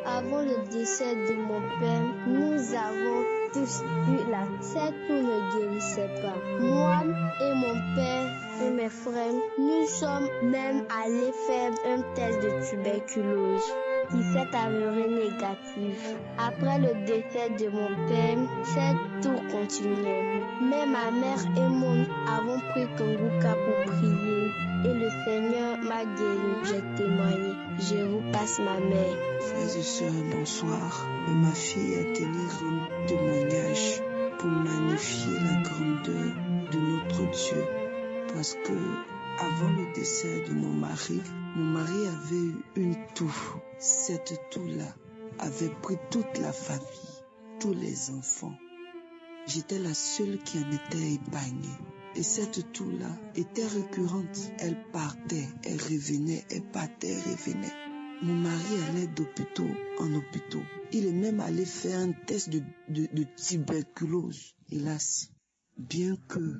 Avant le décès de mon père, nous avons tous eu la tête où ne guérissait pas. Moi et mon père et mes frères, nous sommes même allés faire un test de tuberculose qui s'est avéré négatif. Après le décès de mon père, c'est tout continuait. Mais ma mère et moi avons pris Kanguka pour prier. Et le Seigneur m'a guéri, j'ai témoigné. Je vous passe ma mère. Frères et sœurs, bonsoir. Ma fille a tenu un témoignage pour magnifier la grandeur de notre Dieu. Parce que avant le décès de mon mari avait eu une toux. Cette toux-là avait pris toute la famille, tous les enfants. J'étais la seule qui en était épargnée. Et cette toux-là était récurrente. Elle partait, elle revenait, elle partait, elle revenait. Mon mari allait d'hôpital en hôpital. Il est même allé faire un test de tuberculose. Hélas, bien que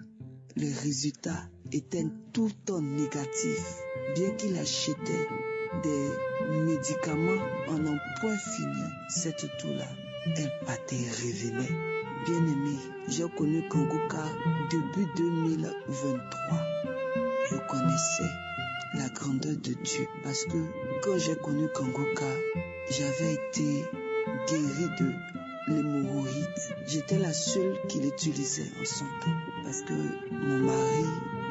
les résultats étaient tout le temps négatifs, bien qu'il achetait des médicaments en un point fini, cette toux-là, elle partait et revenait. Bien-aimé, j'ai connu Kanguka début 2023. Je connaissais la grandeur de Dieu parce que quand j'ai connu Kanguka, j'avais été guéri de l'hémorroïde. J'étais la seule qui l'utilisait en son temps parce que mon mari,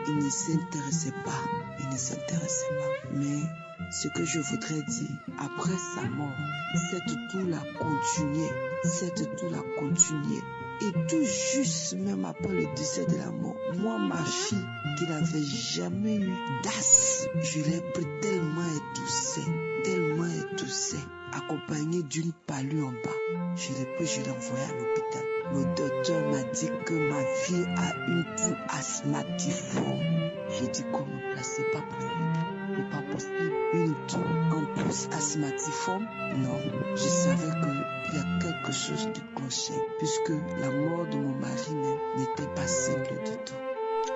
il ne s'intéressait pas. Mais ce que je voudrais dire, après sa mort, cette toux-là continuait. Et tout juste, même après le décès de la mort, moi, ma fille, qui n'avait jamais eu d'as, je l'ai pris tellement étoussée, accompagnée d'une palue en bas. Je l'ai pris, je l'ai envoyée à l'hôpital. Le docteur m'a dit que ma fille a une toux asthmatiforme. J'ai dit comment là, c'est pas possible. C'est pas possible. Une toux en pouce asthmatiforme? Non. Je savais qu'il y a quelque chose de clochait, puisque la mort de mon mari n'était pas simple du tout.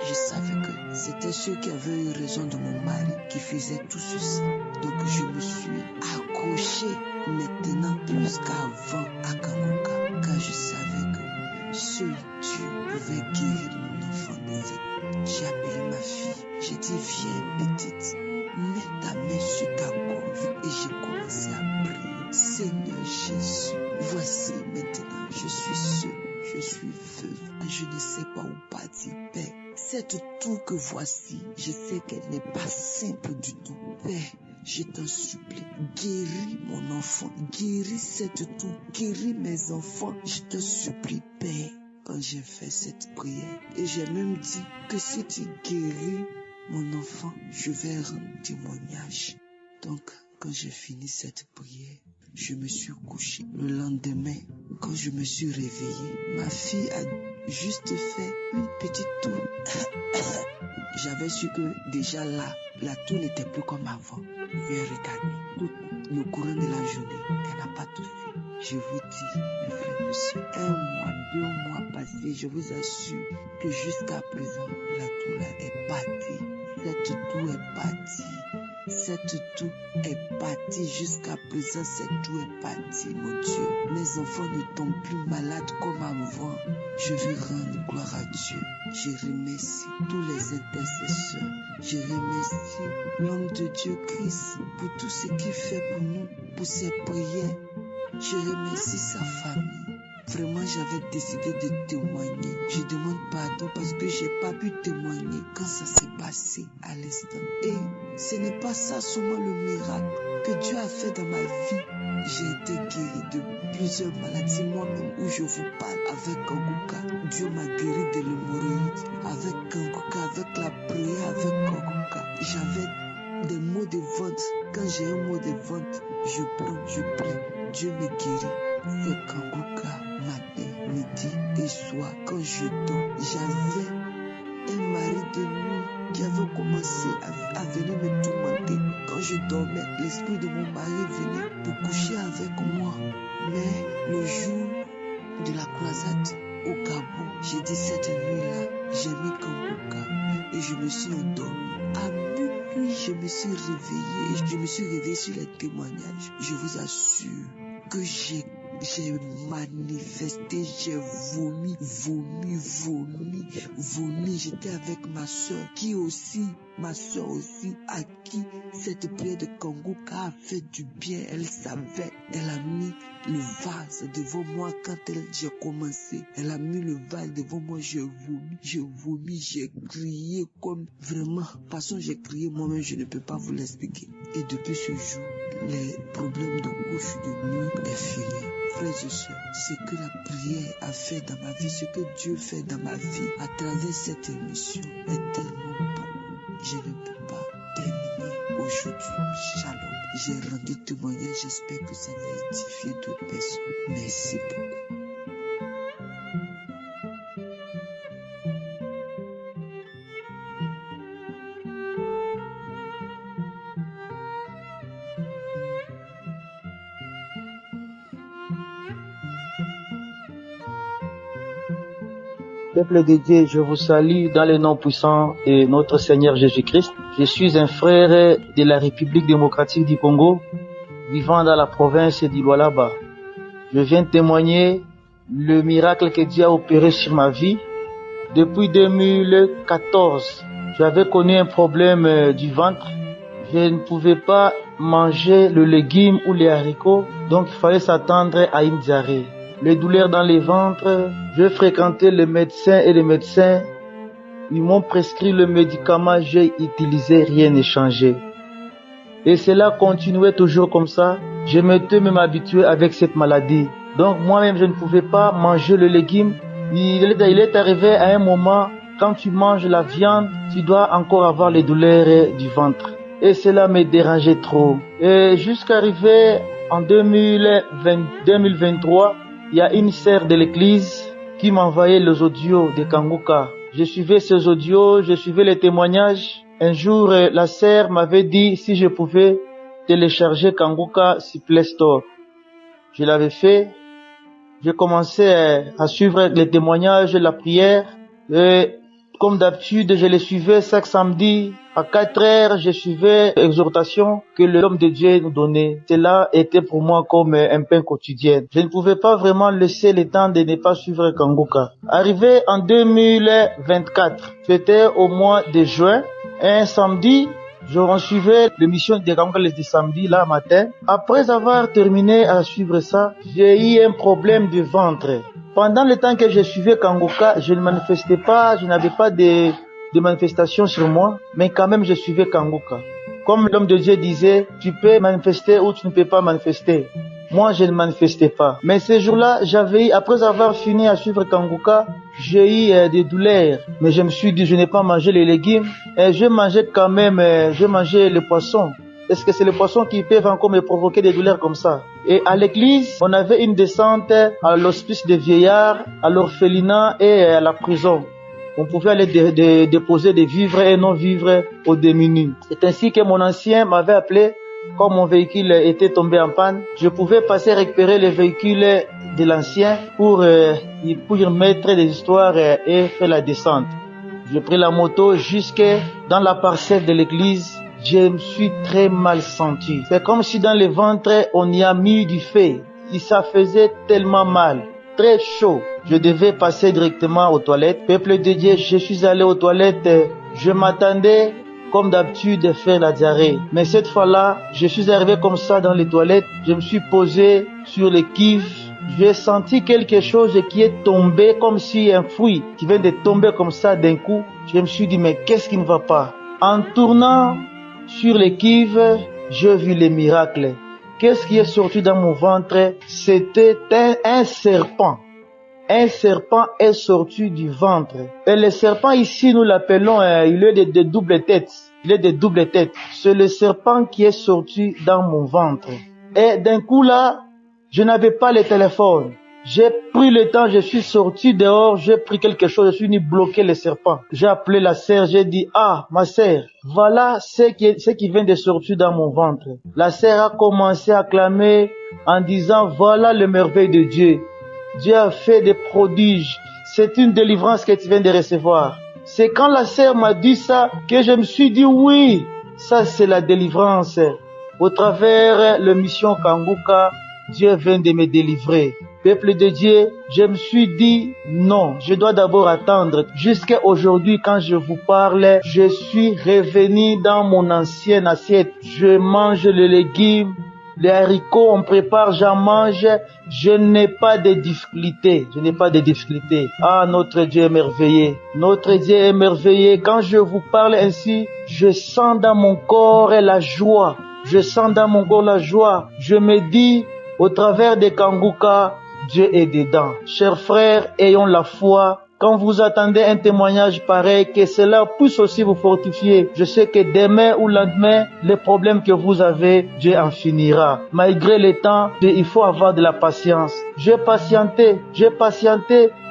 Je savais que c'était ceux qui avaient eu raison de mon mari qui faisaient tout ceci. Donc je me suis accrochée maintenant plus qu'avant à Kangoka, car je savais que seul Dieu pouvait guérir mon enfant décédé. J'ai appelé ma fille, j'ai dit viens petite, mets ta main sur ta gorge et j'ai commencé à prier. Seigneur Jésus, voici maintenant, je suis seule, je suis veuve, je ne sais pas où partir, Père. Cette toux que voici, je sais qu'elle n'est pas simple du tout. Père, je t'en supplie, guéris mon enfant, guéris cette toux, guéris mes enfants, je te supplie, Père. Quand j'ai fait cette prière, et j'ai même dit que si tu guéris mon enfant, je vais rendre témoignage. Donc, quand j'ai fini cette prière, je me suis couché. Le lendemain, quand je me suis réveillé, ma fille a juste fait une petite toux. J'avais su que déjà là, la toux n'était plus comme avant. Je vais regarder tout le courant de la journée. Elle n'a pas toussé. Je vous dis, mes frères et sœurs, 1 mois, 2 mois passés, je vous assure que jusqu'à présent, la toux là est partie. Cette toux est partie. Cette toux est partie jusqu'à présent, cette toux est partie, mon Dieu. Mes enfants ne tombent plus malades comme avant. Je veux rendre gloire à Dieu. Je remercie tous les intercesseurs. Je remercie l'homme de Dieu Christ pour tout ce qu'il fait pour nous, pour ses prières. Je remercie sa famille. Vraiment, j'avais décidé de témoigner. Je demande pardon parce que j'ai pas pu témoigner quand ça s'est passé à l'instant. Et ce n'est pas ça seulement le miracle que Dieu a fait dans ma vie. J'ai été guéri de plusieurs maladies. Moi-même, où je vous parle avec Kangoka, Dieu m'a guéri de l'hémorroïde. Avec Kangoka, avec la prière, avec Kangoka. J'avais des maux de ventre. Quand j'ai un mot de ventre, je prends, je prie. Dieu me guérit. C'est Kangoka, matin, midi et soir. Quand je dors, j'avais un mari de nuit qui avait commencé à venir me tourmenter. Quand je dormais, l'esprit de mon mari venait pour coucher avec moi. Mais le jour de la croisade au Gabon, j'ai dit cette nuit-là, j'ai mis Kangoka et je me suis endormi. À minuit, je me suis réveillée. Je me suis réveillée sur les témoignages. Je vous assure que j'ai manifesté, j'ai vomi. J'étais avec ma soeur ma soeur aussi, à qui cette prière de Kangoka a fait du bien. Elle savait, elle a mis le vase devant moi quand j'ai commencé. Elle a mis le vase devant moi, j'ai vomi, j'ai crié comme vraiment. De toute façon, j'ai crié moi-même, je ne peux pas vous l'expliquer. Et depuis ce jour, les problèmes de couche de nuit est fini. Frères et sœurs, ce que la prière a fait dans ma vie, ce que Dieu fait dans ma vie à travers cette émission est tellement bon. Je ne peux pas terminer aujourd'hui. Shalom. J'ai rendu témoignage, j'espère que ça va édifier d'autres personnes. Merci beaucoup. Peuple de Dieu, je vous salue dans le nom puissant de notre Seigneur Jésus-Christ. Je suis un frère de la République démocratique du Congo, vivant dans la province du Lualaba. Je viens témoigner le miracle que Dieu a opéré sur ma vie. Depuis 2014, j'avais connu un problème du ventre. Je ne pouvais pas manger le légume ou les haricots, donc il fallait s'attendre à une diarrhée. Les douleurs dans le ventre, je fréquentais les médecins et les médecins. Ils m'ont prescrit le médicament, j'ai utilisé, rien n'est changé. Et cela continuait toujours comme ça. Je m'étais même habitué avec cette maladie. Donc moi-même, je ne pouvais pas manger le légume Il est arrivé à un moment, quand tu manges la viande, tu dois encore avoir les douleurs du ventre. Et cela me dérangeait trop. Et jusqu'arriver en 2023, il y a une sœur de l'église qui m'envoyait les audios de Kanguka. Je suivais ces audios, je suivais les témoignages. Un jour, la sœur m'avait dit si je pouvais télécharger Kanguka sur Play Store. Je l'avais fait. J'ai commencé à suivre les témoignages, la prière. Et comme d'habitude, je les suivais chaque samedi. À 4 heures, je suivais l'exhortation que l'homme de Dieu nous donnait. Cela était pour moi comme un pain quotidien. Je ne pouvais pas vraiment laisser le temps de ne pas suivre Kanguka. Arrivé en 2024, c'était au mois de juin, un samedi, je suivais l'émission de Kanguka le samedi, là, matin. Après avoir terminé à suivre ça, j'ai eu un problème de ventre. Pendant le temps que je suivais Kanguka, je ne manifestais pas, je n'avais pas de manifestations sur moi, mais quand même je suivais Kanguka. Comme l'homme de Dieu disait, tu peux manifester ou tu ne peux pas manifester. Moi, je ne manifestais pas. Mais ce jour-là, après avoir fini à suivre Kanguka, j'ai eu des douleurs. Mais je me suis dit, je n'ai pas mangé les légumes. Et je mangeais quand même, je mangeais les poissons. Est-ce que c'est les poissons qui peuvent encore me provoquer des douleurs comme ça? Et à l'église, on avait une descente à l'hospice des vieillards, à l'orphelinat et à la prison. On pouvait aller déposer des vivres et non-vivres aux démunis. C'est ainsi que mon ancien m'avait appelé. Comme mon véhicule était tombé en panne, je pouvais passer récupérer le véhicule de l'ancien pour mettre des histoires et faire la descente. J'ai pris la moto jusque dans la parcelle de l'église. Je me suis très mal senti. C'est comme si dans le ventre, on y a mis du feu. Et ça faisait tellement mal. Très chaud. Je devais passer directement aux toilettes. Peuple de Dieu, je suis allé aux toilettes. Je m'attendais, comme d'habitude, de faire la diarrhée. Mais cette fois-là, je suis arrivé comme ça dans les toilettes. Je me suis posé sur les cuves. J'ai senti quelque chose qui est tombé comme si un fruit qui vient de tomber comme ça d'un coup. Je me suis dit, mais qu'est-ce qui ne va pas? En tournant sur les cuves, j'ai vu les miracles. Qu'est-ce qui est sorti dans mon ventre? C'était un serpent. Un serpent est sorti du ventre. Et le serpent ici, nous l'appelons, il est de double tête. Il est de double tête. C'est le serpent qui est sorti dans mon ventre. Et d'un coup là, je n'avais pas le téléphone. J'ai pris le temps, je suis sorti dehors, j'ai pris quelque chose, je suis venu bloquer le serpent. J'ai appelé la sœur, j'ai dit, ah, ma sœur, voilà ce qui vient de sortir dans mon ventre. La sœur a commencé à clamer en disant, voilà le merveille de Dieu. Dieu a fait des prodiges. C'est une délivrance que tu viens de recevoir. C'est quand la sœur m'a dit ça que je me suis dit, oui, ça c'est la délivrance. Au travers la mission Kanguka, Dieu vient de me délivrer. Peuple de Dieu, je me suis dit, non, je dois d'abord attendre. Jusqu'à aujourd'hui, quand je vous parle, je suis revenu dans mon ancienne assiette. Je mange les légumes, les haricots, on prépare, j'en mange. Je n'ai pas de difficultés. Je n'ai pas de difficultés. Ah, notre Dieu est merveilleux. Notre Dieu est merveilleux. Quand je vous parle ainsi, je sens dans mon corps la joie. Je sens dans mon corps la joie. Je me dis, au travers de Kanguka, Dieu est dedans. Chers frères, ayons la foi. Quand vous attendez un témoignage pareil, que cela puisse aussi vous fortifier. Je sais que demain ou lendemain, les problèmes que vous avez, Dieu en finira. Malgré le temps, il faut avoir de la patience. J'ai patienté.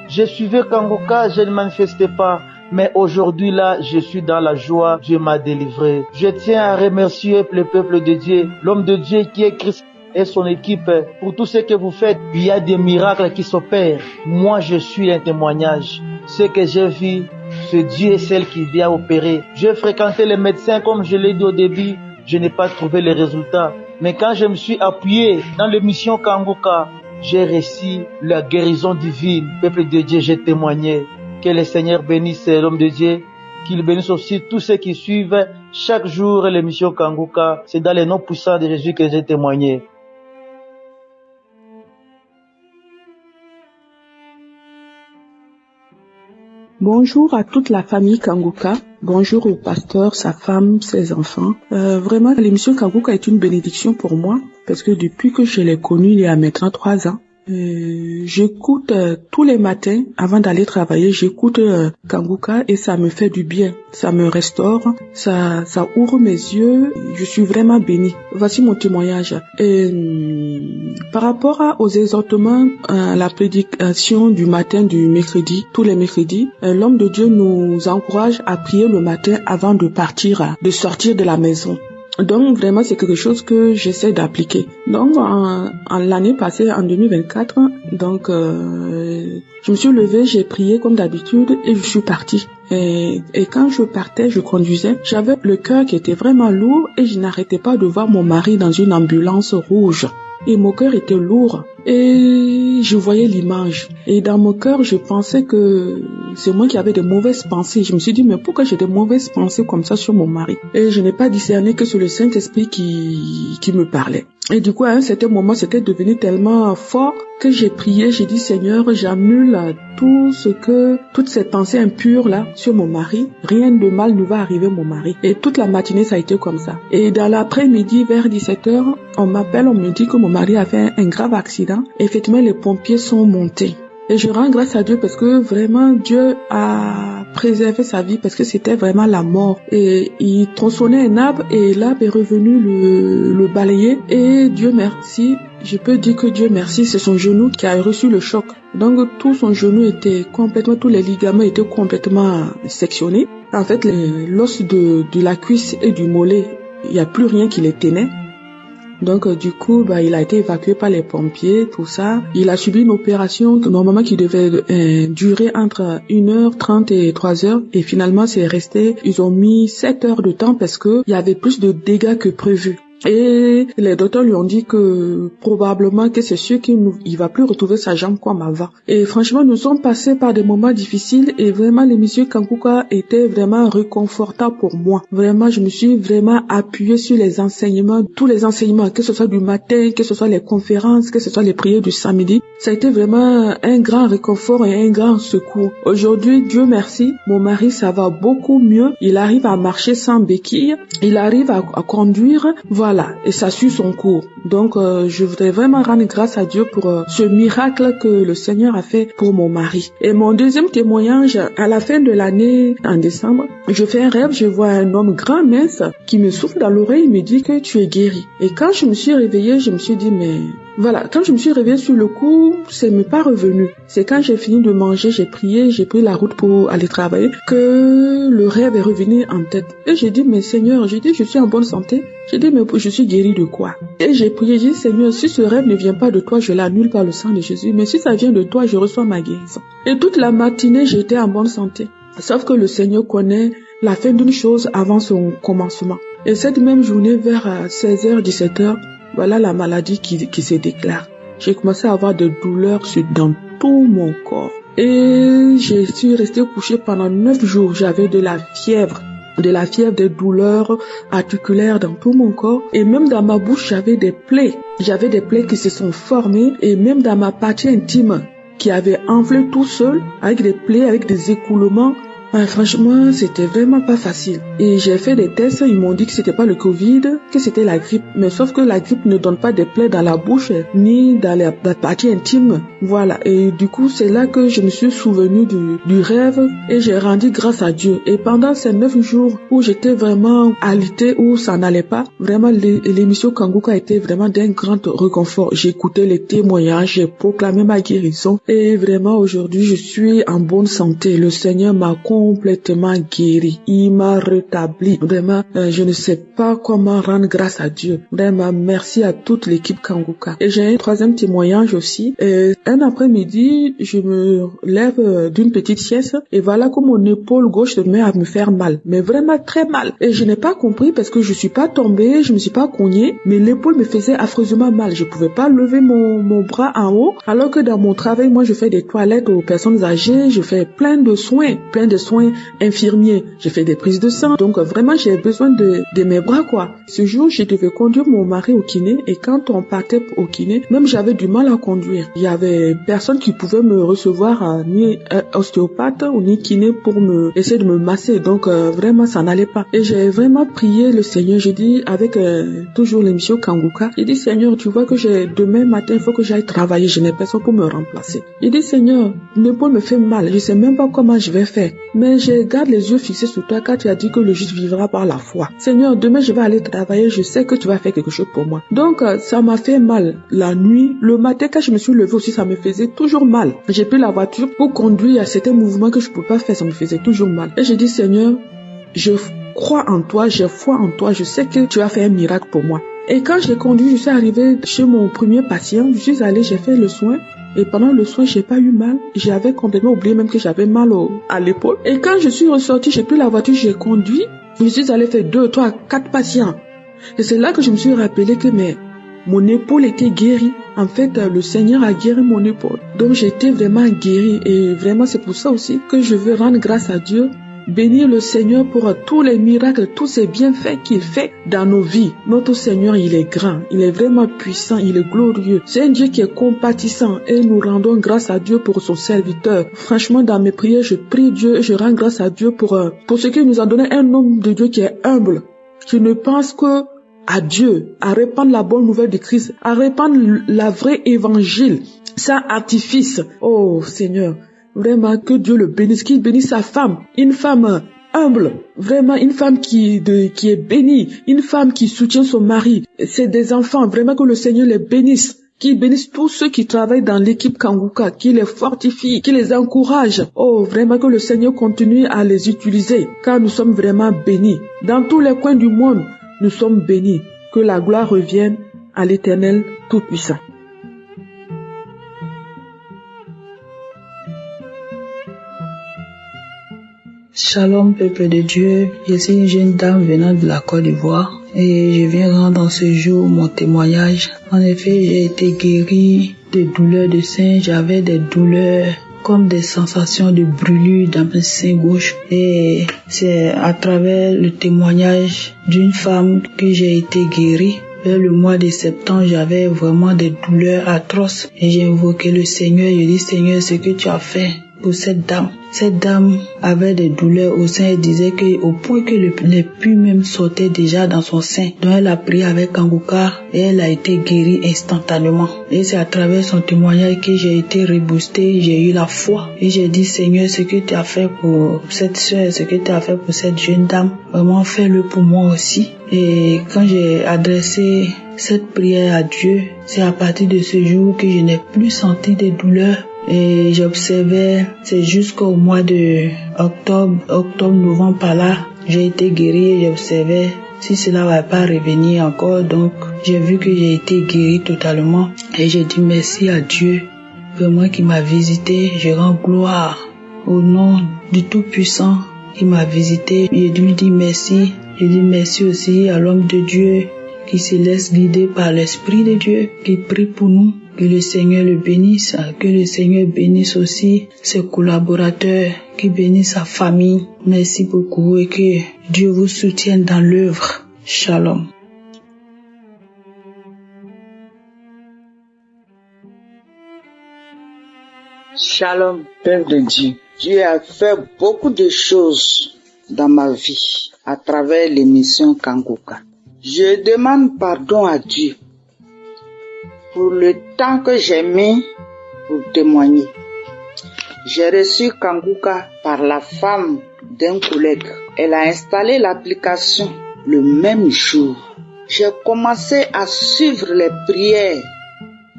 Je suivais Kanguka, je ne manifestais pas. Mais aujourd'hui là, je suis dans la joie. Dieu m'a délivré. Je tiens à remercier le peuple de Dieu, l'homme de Dieu qui est Christ et son équipe, pour tout ce que vous faites. Il y a des miracles qui s'opèrent. Moi, je suis un témoignage. Ce que j'ai vu, ce Dieu est celle qui vient opérer. J'ai fréquenté les médecins, comme je l'ai dit au début, je n'ai pas trouvé les résultats. Mais quand je me suis appuyé dans l'émission Kanguka, j'ai reçu la guérison divine. Peuple de Dieu, j'ai témoigné. Que le Seigneur bénisse l'homme de Dieu, qu'il bénisse aussi tous ceux qui suivent chaque jour l'émission Kanguka. C'est dans les noms puissants de Jésus que j'ai témoigné. Bonjour à toute la famille Kanguka. Bonjour au pasteur, sa femme, ses enfants. Vraiment, l'émission Kanguka est une bénédiction pour moi parce que depuis que je l'ai connue il y a maintenant 3 ans, J'écoute tous les matins avant d'aller travailler, j'écoute Kanguka et ça me fait du bien, ça me restaure, ça ouvre mes yeux, je suis vraiment bénie. Voici mon témoignage. Par rapport aux exhortements, à la prédication du matin du mercredi, tous les mercredis, l'homme de Dieu nous encourage à prier le matin avant de partir, de sortir de la maison. Donc vraiment c'est quelque chose que j'essaie d'appliquer. Donc en l'année passée, en 2024, donc je me suis levée, j'ai prié comme d'habitude et je suis partie. Et quand je partais, je conduisais, j'avais le cœur qui était vraiment lourd et je n'arrêtais pas de voir mon mari dans une ambulance rouge. Et mon cœur était lourd et je voyais l'image. Et dans mon cœur, je pensais que c'est moi qui avais de mauvaises pensées. Je me suis dit, mais pourquoi j'ai de mauvaises pensées comme ça sur mon mari? Et je n'ai pas discerné que c'est le Saint-Esprit qui me parlait. Et du coup, à un certain moment, c'était devenu tellement fort que j'ai prié, j'ai dit, Seigneur, j'annule toutes ces pensées impures là sur mon mari. Rien de mal ne va arriver à mon mari. Et toute la matinée, ça a été comme ça. Et dans l'après-midi, vers 17h, on m'appelle, on me dit que mon mari a fait un grave accident. Effectivement, les pompiers sont montés. Et je rends grâce à Dieu parce que vraiment Dieu a préservé sa vie parce que c'était vraiment la mort. Et il tronçonnait un arbre et l'arbre est revenu le balayer. Et Dieu merci, je peux dire que Dieu merci, c'est son genou qui a reçu le choc. Donc tout son genou était complètement, tous les ligaments étaient complètement sectionnés. En fait, l'os de la cuisse et du mollet, il n'y a plus rien qui les tenait. Donc du coup, il a été évacué par les pompiers, tout ça. Il a subi une opération normalement qui devait durer entre 1h30 et 3h. Et finalement, c'est resté, ils ont mis 7 heures de temps parce que il y avait plus de dégâts que prévu. Et les docteurs lui ont dit que probablement que c'est sûr qu'il va plus retrouver sa jambe comme avant. Et franchement, nous sommes passés par des moments difficiles et vraiment l'émission Kanguka était vraiment réconfortable pour moi. Vraiment, je me suis vraiment appuyée sur les enseignements, tous les enseignements, que ce soit du matin, que ce soit les conférences, que ce soit les prières du samedi. Ça a été vraiment un grand réconfort et un grand secours. Aujourd'hui, Dieu merci, mon mari, ça va beaucoup mieux. Il arrive à marcher sans béquille, il arrive à conduire. Voilà, et ça suit son cours. Donc, je voudrais vraiment rendre grâce à Dieu pour ce miracle que le Seigneur a fait pour mon mari. Et mon deuxième témoignage, à la fin de l'année, en décembre, je fais un rêve, je vois un homme grand, mince, qui me souffle dans l'oreille, il me dit que tu es guéri. Et quand je me suis réveillée, je me suis dit, mais... Voilà, quand je me suis réveillée sur le coup, ça m'est pas revenu. C'est quand j'ai fini de manger, j'ai prié, j'ai pris la route pour aller travailler, que le rêve est revenu en tête. Et j'ai dit, mais Seigneur, j'ai dit, je suis en bonne santé. J'ai dit, mais je suis guéri de quoi? Et j'ai prié, j'ai dit, Seigneur, si ce rêve ne vient pas de toi, je l'annule par le sang de Jésus. Mais si ça vient de toi, je reçois ma guérison. Et toute la matinée, j'étais en bonne santé. Sauf que le Seigneur connaît la fin d'une chose avant son commencement. Et cette même journée, vers 16h, 17h, voilà la maladie qui se déclare. J'ai commencé à avoir des douleurs dans tout mon corps. Et je suis restée couchée pendant 9 jours. J'avais de la fièvre, des douleurs articulaires dans tout mon corps. Et même dans ma bouche, j'avais des plaies. J'avais des plaies qui se sont formées. Et même dans ma partie intime, qui avait enflé tout seul, avec des plaies, avec des écoulements. Franchement, c'était vraiment pas facile. Et j'ai fait des tests, ils m'ont dit que c'était pas le Covid, que c'était la grippe. Mais sauf que la grippe ne donne pas des plaies dans la bouche, ni dans la partie intime. Voilà. Et du coup, c'est là que je me suis souvenue du rêve et j'ai rendu grâce à Dieu. Et pendant ces 9 jours où j'étais vraiment alitée, où ça n'allait pas, vraiment l'émission Kanguka était vraiment d'un grand réconfort. J'ai écouté les témoignages, j'ai proclamé ma guérison. Et vraiment, aujourd'hui, je suis en bonne santé. Le Seigneur m'a complètement guéri. Il m'a rétabli. Vraiment, je ne sais pas comment rendre grâce à Dieu. Vraiment, merci à toute l'équipe Kanguka. Et j'ai un troisième témoignage aussi. Un après-midi, je me lève d'une petite sieste et voilà que mon épaule gauche se met à me faire mal. Mais vraiment très mal. Et je n'ai pas compris parce que je suis pas tombée, je me suis pas cognée, mais l'épaule me faisait affreusement mal. Je pouvais pas lever mon bras en haut. Alors que dans mon travail, moi, je fais des toilettes aux personnes âgées, je fais plein de soins soins infirmiers, j'ai fait des prises de sang. Donc vraiment, j'ai besoin de mes bras, quoi. Ce jour, je devais conduire mon mari au kiné et quand on partait au kiné, même j'avais du mal à conduire. Il y avait personne qui pouvait me recevoir, ni ostéopathe ou ni kiné pour essayer de me masser. Donc vraiment, ça n'allait pas. Et j'ai vraiment prié le Seigneur. J'ai dit avec toujours l'émission Kanguka, j'ai dit Seigneur, tu vois que demain matin, il faut que j'aille travailler. Je n'ai personne pour me remplacer. J'ai dit Seigneur, l'épaule me fait mal. Je sais même pas comment je vais faire. Mais je garde les yeux fixés sur toi car tu as dit que le juste vivra par la foi. Seigneur, demain je vais aller travailler. Je sais que tu vas faire quelque chose pour moi. Donc ça m'a fait mal la nuit. Le matin quand je me suis levée aussi, ça me faisait toujours mal. J'ai pris la voiture pour conduire à certains mouvements que je ne pouvais pas faire. Ça me faisait toujours mal. Et j'ai dit Seigneur, je crois en toi, j'ai foi en toi. Je sais que tu as fait un miracle pour moi. Et quand j'ai conduit, je suis arrivée chez mon premier patient. Je suis allée, j'ai fait le soin. Et pendant le soin, j'ai pas eu mal. J'avais complètement oublié même que j'avais mal à l'épaule. Et quand je suis ressortie, j'ai pris la voiture, j'ai conduit. Je suis allée faire 2, 3, 4 patients. Et c'est là que je me suis rappelé que mon épaule était guérie. En fait, le Seigneur a guéri mon épaule. Donc j'étais vraiment guérie. Et vraiment, c'est pour ça aussi que je veux rendre grâce à Dieu. Bénir le Seigneur pour tous les miracles, tous ces bienfaits qu'il fait dans nos vies. Notre Seigneur, il est grand, il est vraiment puissant, il est glorieux. C'est un Dieu qui est compatissant et nous rendons grâce à Dieu pour son serviteur. Franchement, dans mes prières, je prie Dieu et je rends grâce à Dieu pour ce qu'il nous a donné un homme de Dieu qui est humble, qui ne pense que à Dieu, à répandre la bonne nouvelle de Christ, à répandre la vraie évangile, sans artifice. Oh Seigneur, vraiment que Dieu le bénisse, qu'il bénisse sa femme, une femme humble, vraiment une femme qui est bénie, une femme qui soutient son mari, c'est des enfants, vraiment que le Seigneur les bénisse, qu'il bénisse tous ceux qui travaillent dans l'équipe Kanguka, qu'il les fortifie, qu'il les encourage. Oh, vraiment que le Seigneur continue à les utiliser, car nous sommes vraiment bénis. Dans tous les coins du monde, nous sommes bénis. Que la gloire revienne à l'Éternel Tout-Puissant. Shalom peuple de Dieu, je suis une jeune dame venant de la Côte d'Ivoire et je viens rendre en ce jour mon témoignage. En effet, j'ai été guérie de douleurs de sein, j'avais des douleurs comme des sensations de brûlure dans mon sein gauche et c'est à travers le témoignage d'une femme que j'ai été guérie. Vers le mois de septembre, j'avais vraiment des douleurs atroces et j'ai invoqué le Seigneur. Je dis Seigneur, ce que tu as fait pour cette dame. Cette dame avait des douleurs au sein. Elle disait qu'au point que les pus même sortaient déjà dans son sein. Donc elle a prié avec Kanguka et elle a été guérie instantanément. Et c'est à travers son témoignage que j'ai été reboostée. J'ai eu la foi et j'ai dit Seigneur, ce que tu as fait pour cette soeur, ce que tu as fait pour cette jeune dame, vraiment fais-le pour moi aussi. Et quand j'ai adressé cette prière à Dieu, c'est à partir de ce jour que je n'ai plus senti de douleur. Et j'observais, c'est jusqu'au mois de octobre, novembre par là, j'ai été guérie et j'observais si cela va pas revenir encore. Donc, j'ai vu que j'ai été guérie totalement et j'ai dit merci à Dieu, vraiment qui m'a visité. Je rends gloire au nom du Tout-Puissant qui m'a visité. Je lui dis merci. Je dis merci aussi à l'homme de Dieu qui se laisse guider par l'Esprit de Dieu, qui prie pour nous. Que le Seigneur le bénisse, que le Seigneur bénisse aussi ses collaborateurs, qu'il bénisse sa famille. Merci beaucoup et que Dieu vous soutienne dans l'œuvre. Shalom. Shalom, Père de Dieu. Dieu a fait beaucoup de choses dans ma vie à travers l'émission Kanguka. Je demande pardon à Dieu pour le temps que j'ai mis pour témoigner. J'ai reçu Kanguka par la femme d'un collègue. Elle a installé l'application le même jour. J'ai commencé à suivre les prières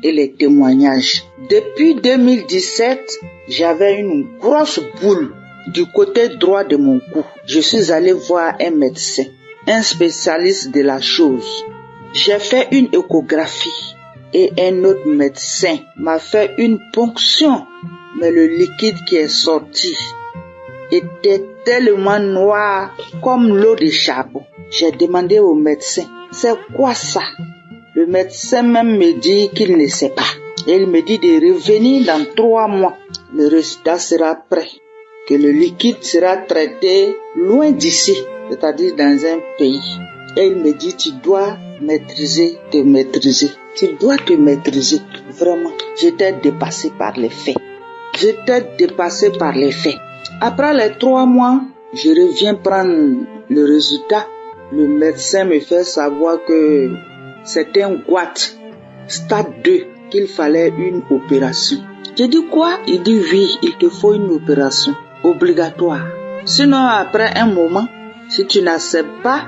et les témoignages. Depuis 2017, j'avais une grosse boule du côté droit de mon cou. Je suis allé voir un médecin, un spécialiste de la chose. J'ai fait une échographie. Et un autre médecin m'a fait une ponction, mais le liquide qui est sorti était tellement noir comme l'eau de charbon. J'ai demandé au médecin, c'est quoi ça? Le médecin même me dit qu'il ne sait pas. Et il me dit de revenir dans 3 mois. Le résultat sera prêt. que le liquide sera traité loin d'ici, c'est-à-dire dans un pays. Et il me dit, tu dois te maîtriser. Tu dois te maîtriser. Vraiment, j'étais dépassée par les faits. Après les 3 mois, je reviens prendre le résultat. Le médecin me fait savoir que c'était un goître, stade 2, qu'il fallait une opération. J'ai dit quoi? Il dit oui, il te faut une opération obligatoire. Sinon, après un moment, si tu n'acceptes pas,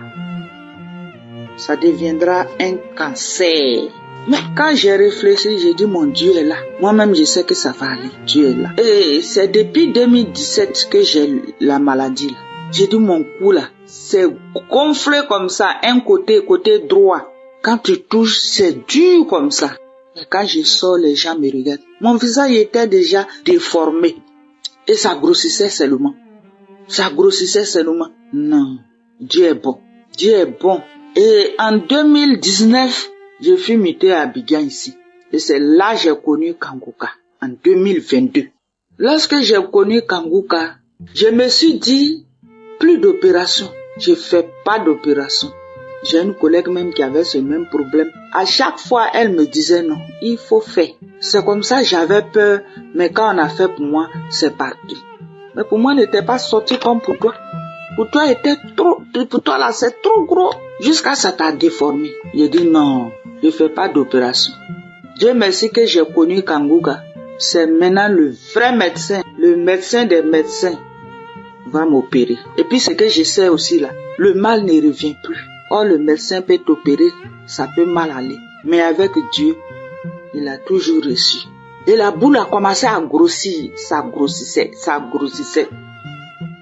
ça deviendra un cancer. Mais quand j'ai réfléchi, j'ai dit mon Dieu est là. Moi-même, je sais que ça va aller. Dieu est là. Et c'est depuis 2017 que j'ai la maladie là. J'ai dit mon cou là, c'est gonflé comme ça, un côté droit. Quand tu touches, c'est dur comme ça. Et quand je sors, les gens me regardent. Mon visage était déjà déformé. Et ça grossissait seulement. Non, Dieu est bon. Et en 2019, je fus muté à Abidjan ici. Et c'est là que j'ai connu Kanguka, en 2022. Lorsque j'ai connu Kanguka, je me suis dit, plus d'opération. Je fais pas d'opération. J'ai une collègue même qui avait ce même problème. À chaque fois, elle me disait non, il faut faire. C'est comme ça, j'avais peur, mais quand on a fait pour moi, c'est parti. Mais pour moi, n'était pas sorti comme pour toi. Pour toi, là, c'est trop gros. Jusqu'à ça t'a déformé. J'ai dit non, je fais pas d'opération. Dieu merci que j'ai connu Kanguka. C'est maintenant le vrai médecin, le médecin des médecins va m'opérer. Et puis ce que je sais aussi là, le mal ne revient plus. Or le médecin peut t'opérer, ça peut mal aller. Mais avec Dieu, il a toujours reçu. Et la boule a commencé à grossir, ça grossissait.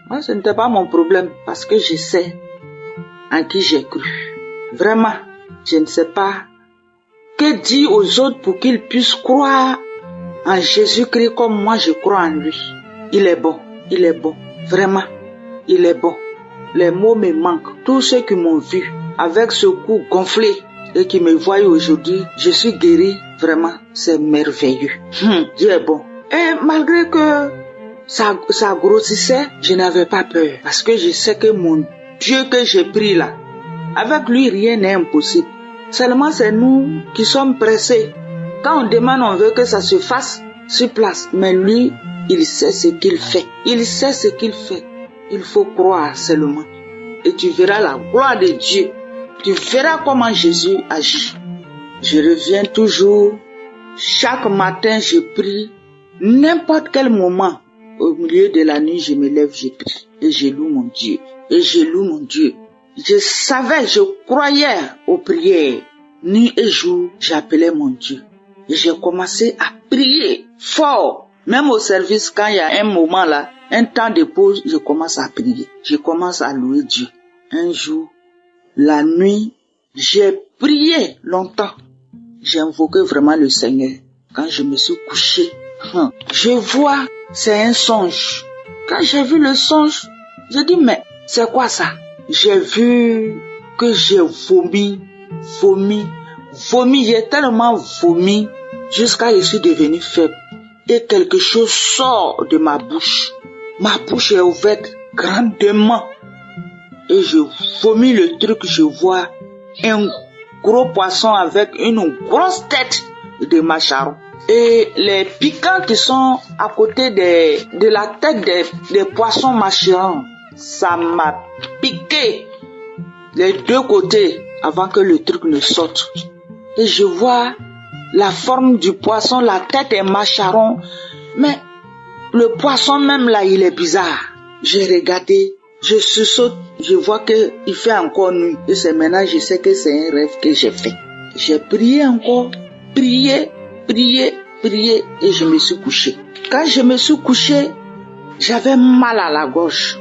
Moi, ce n'était pas mon problème parce que je sais en qui j'ai cru. Vraiment, je ne sais pas que dire aux autres pour qu'ils puissent croire en Jésus-Christ comme moi je crois en lui. Il est bon, vraiment, il est bon. Les mots me manquent. Tous ceux qui m'ont vu avec ce cou gonflé et qui me voient aujourd'hui, je suis guéri. Vraiment, c'est merveilleux. Dieu est bon. Et malgré que ça grossissait, je n'avais pas peur. Parce que je sais que mon Dieu que j'ai pris là, avec lui, rien n'est impossible. Seulement, c'est nous qui sommes pressés. Quand on demande, on veut que ça se fasse sur place. Mais lui, il sait ce qu'il fait. Il faut croire seulement. Et tu verras la gloire de Dieu. Tu verras comment Jésus agit. Je reviens toujours. Chaque matin, je prie. N'importe quel moment, au milieu de la nuit, je me lève, je prie. Et je loue mon Dieu. Je savais, je croyais aux prières. Nuit et jour, j'appelais mon Dieu. Et j'ai commencé à prier fort. Même au service, quand il y a un moment là, un temps de pause, je commence à prier. Je commence à louer Dieu. Un jour, la nuit, j'ai prié longtemps. J'ai invoqué vraiment le Seigneur. Quand je me suis couché, je vois, c'est un songe. Quand j'ai vu le songe, j'ai dit, mais c'est quoi ça? J'ai vu que j'ai vomi, j'ai tellement vomi jusqu'à ce que je suis devenu faible. Et quelque chose sort de ma bouche. Ma bouche est ouverte grandement. Et je vomis le truc, je vois un gros poisson avec une grosse tête de macharon. Et les piquants qui sont à côté de la tête des poissons macharons, ça m'a piqué les deux côtés avant que le truc ne sorte. Et je vois la forme du poisson, la tête est macharon, mais le poisson même là, il est bizarre. J'ai regardé, je saute, je vois qu'il fait encore nuit. Et c'est maintenant, je sais que c'est un rêve que j'ai fait. J'ai prié encore, prié, et je me suis couché. Quand je me suis couché, j'avais mal à la gorge.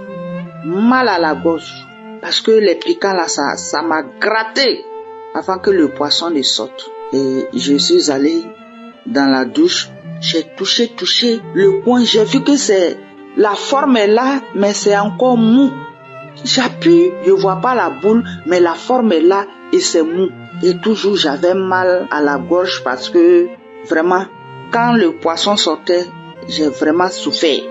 Parce que les piquants là, ça m'a gratté avant que le poisson ne sorte. Et je suis allé dans la douche. J'ai touché le coin. J'ai vu que la forme est là, mais c'est encore mou. J'appuie, je vois pas la boule, mais la forme est là et c'est mou. Et toujours j'avais mal à la gorge parce que vraiment, quand le poisson sortait, j'ai vraiment souffert.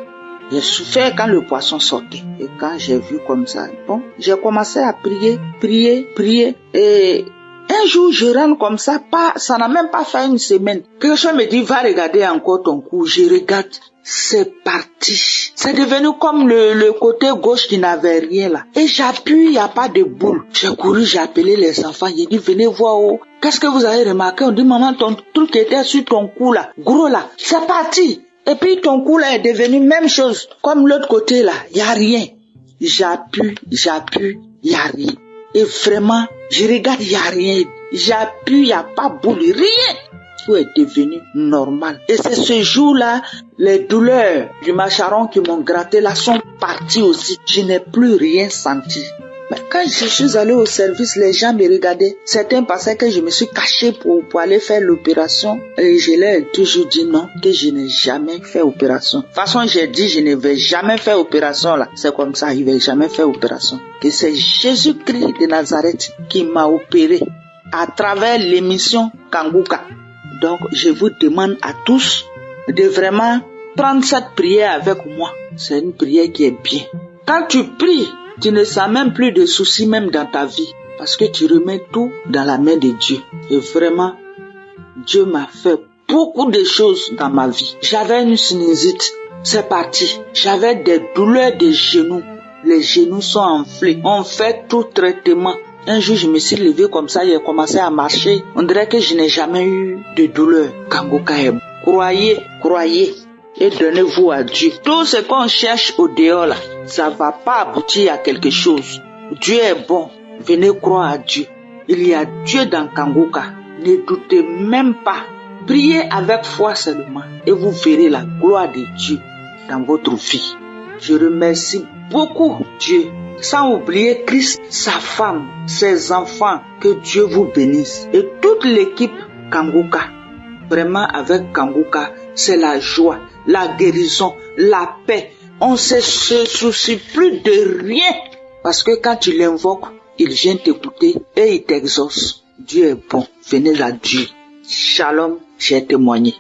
J'ai souffert quand le poisson sortait. Et quand j'ai vu comme ça, bon, j'ai commencé à prier. Et un jour, je rentre comme ça, ça n'a même pas fait une semaine. Quelque chose me dit, va regarder encore ton cou. Je regarde, c'est parti. C'est devenu comme le côté gauche qui n'avait rien là. Et j'appuie, il n'y a pas de boule. J'ai couru, j'ai appelé les enfants. J'ai dit, venez voir où. Qu'est-ce que vous avez remarqué? On dit, maman, ton truc était sur ton cou là. Gros là. C'est parti. Et puis ton cou là est devenu même chose. Comme l'autre côté là, il n'y a rien. J'appuie, il n'y a rien. Et vraiment, je regarde, il n'y a rien. J'appuie, il n'y a pas boule, rien. Tout est devenu normal. Et c'est ce jour-là, les douleurs du macharon qui m'ont gratté là sont parties aussi. Je n'ai plus rien senti. Mais quand je suis allé au service, les gens me regardaient. Certains pensaient que je me suis caché pour aller faire l'opération. Et je leur ai toujours dit non, que je n'ai jamais fait opération. De toute façon, j'ai dit je ne vais jamais faire opération là. C'est comme ça, il ne va jamais faire opération. Que c'est Jésus-Christ de Nazareth qui m'a opéré à travers l'émission Kanguka. Donc, je vous demande à tous de vraiment prendre cette prière avec moi. C'est une prière qui est bien. Quand tu pries, tu ne sens même plus de soucis même dans ta vie. Parce que tu remets tout dans la main de Dieu. Et vraiment, Dieu m'a fait beaucoup de choses dans ma vie. J'avais une sinusite. C'est parti. J'avais des douleurs de genoux. Les genoux sont enflés. On fait tout traitement. Un jour, je me suis levé comme ça, j'ai commencé à marcher. On dirait que je n'ai jamais eu de douleur. Kanguka est bon. Croyez et donnez-vous à Dieu. Tout ce qu'on cherche au dehors là, ça va pas aboutir à quelque chose. Dieu est bon. Venez croire à Dieu. Il y a Dieu dans Kanguka. Ne doutez même pas. Priez avec foi seulement et vous verrez la gloire de Dieu dans votre vie. Je remercie beaucoup Dieu. Sans oublier Christ, sa femme, ses enfants, que Dieu vous bénisse. Et toute l'équipe Kanguka, vraiment avec Kanguka, c'est la joie, la guérison, la paix. On ne se soucie plus de rien. Parce que quand tu l'invoques, il vient t'écouter et il t'exauce. Dieu est bon. Venez à Dieu. Shalom, j'ai témoigné.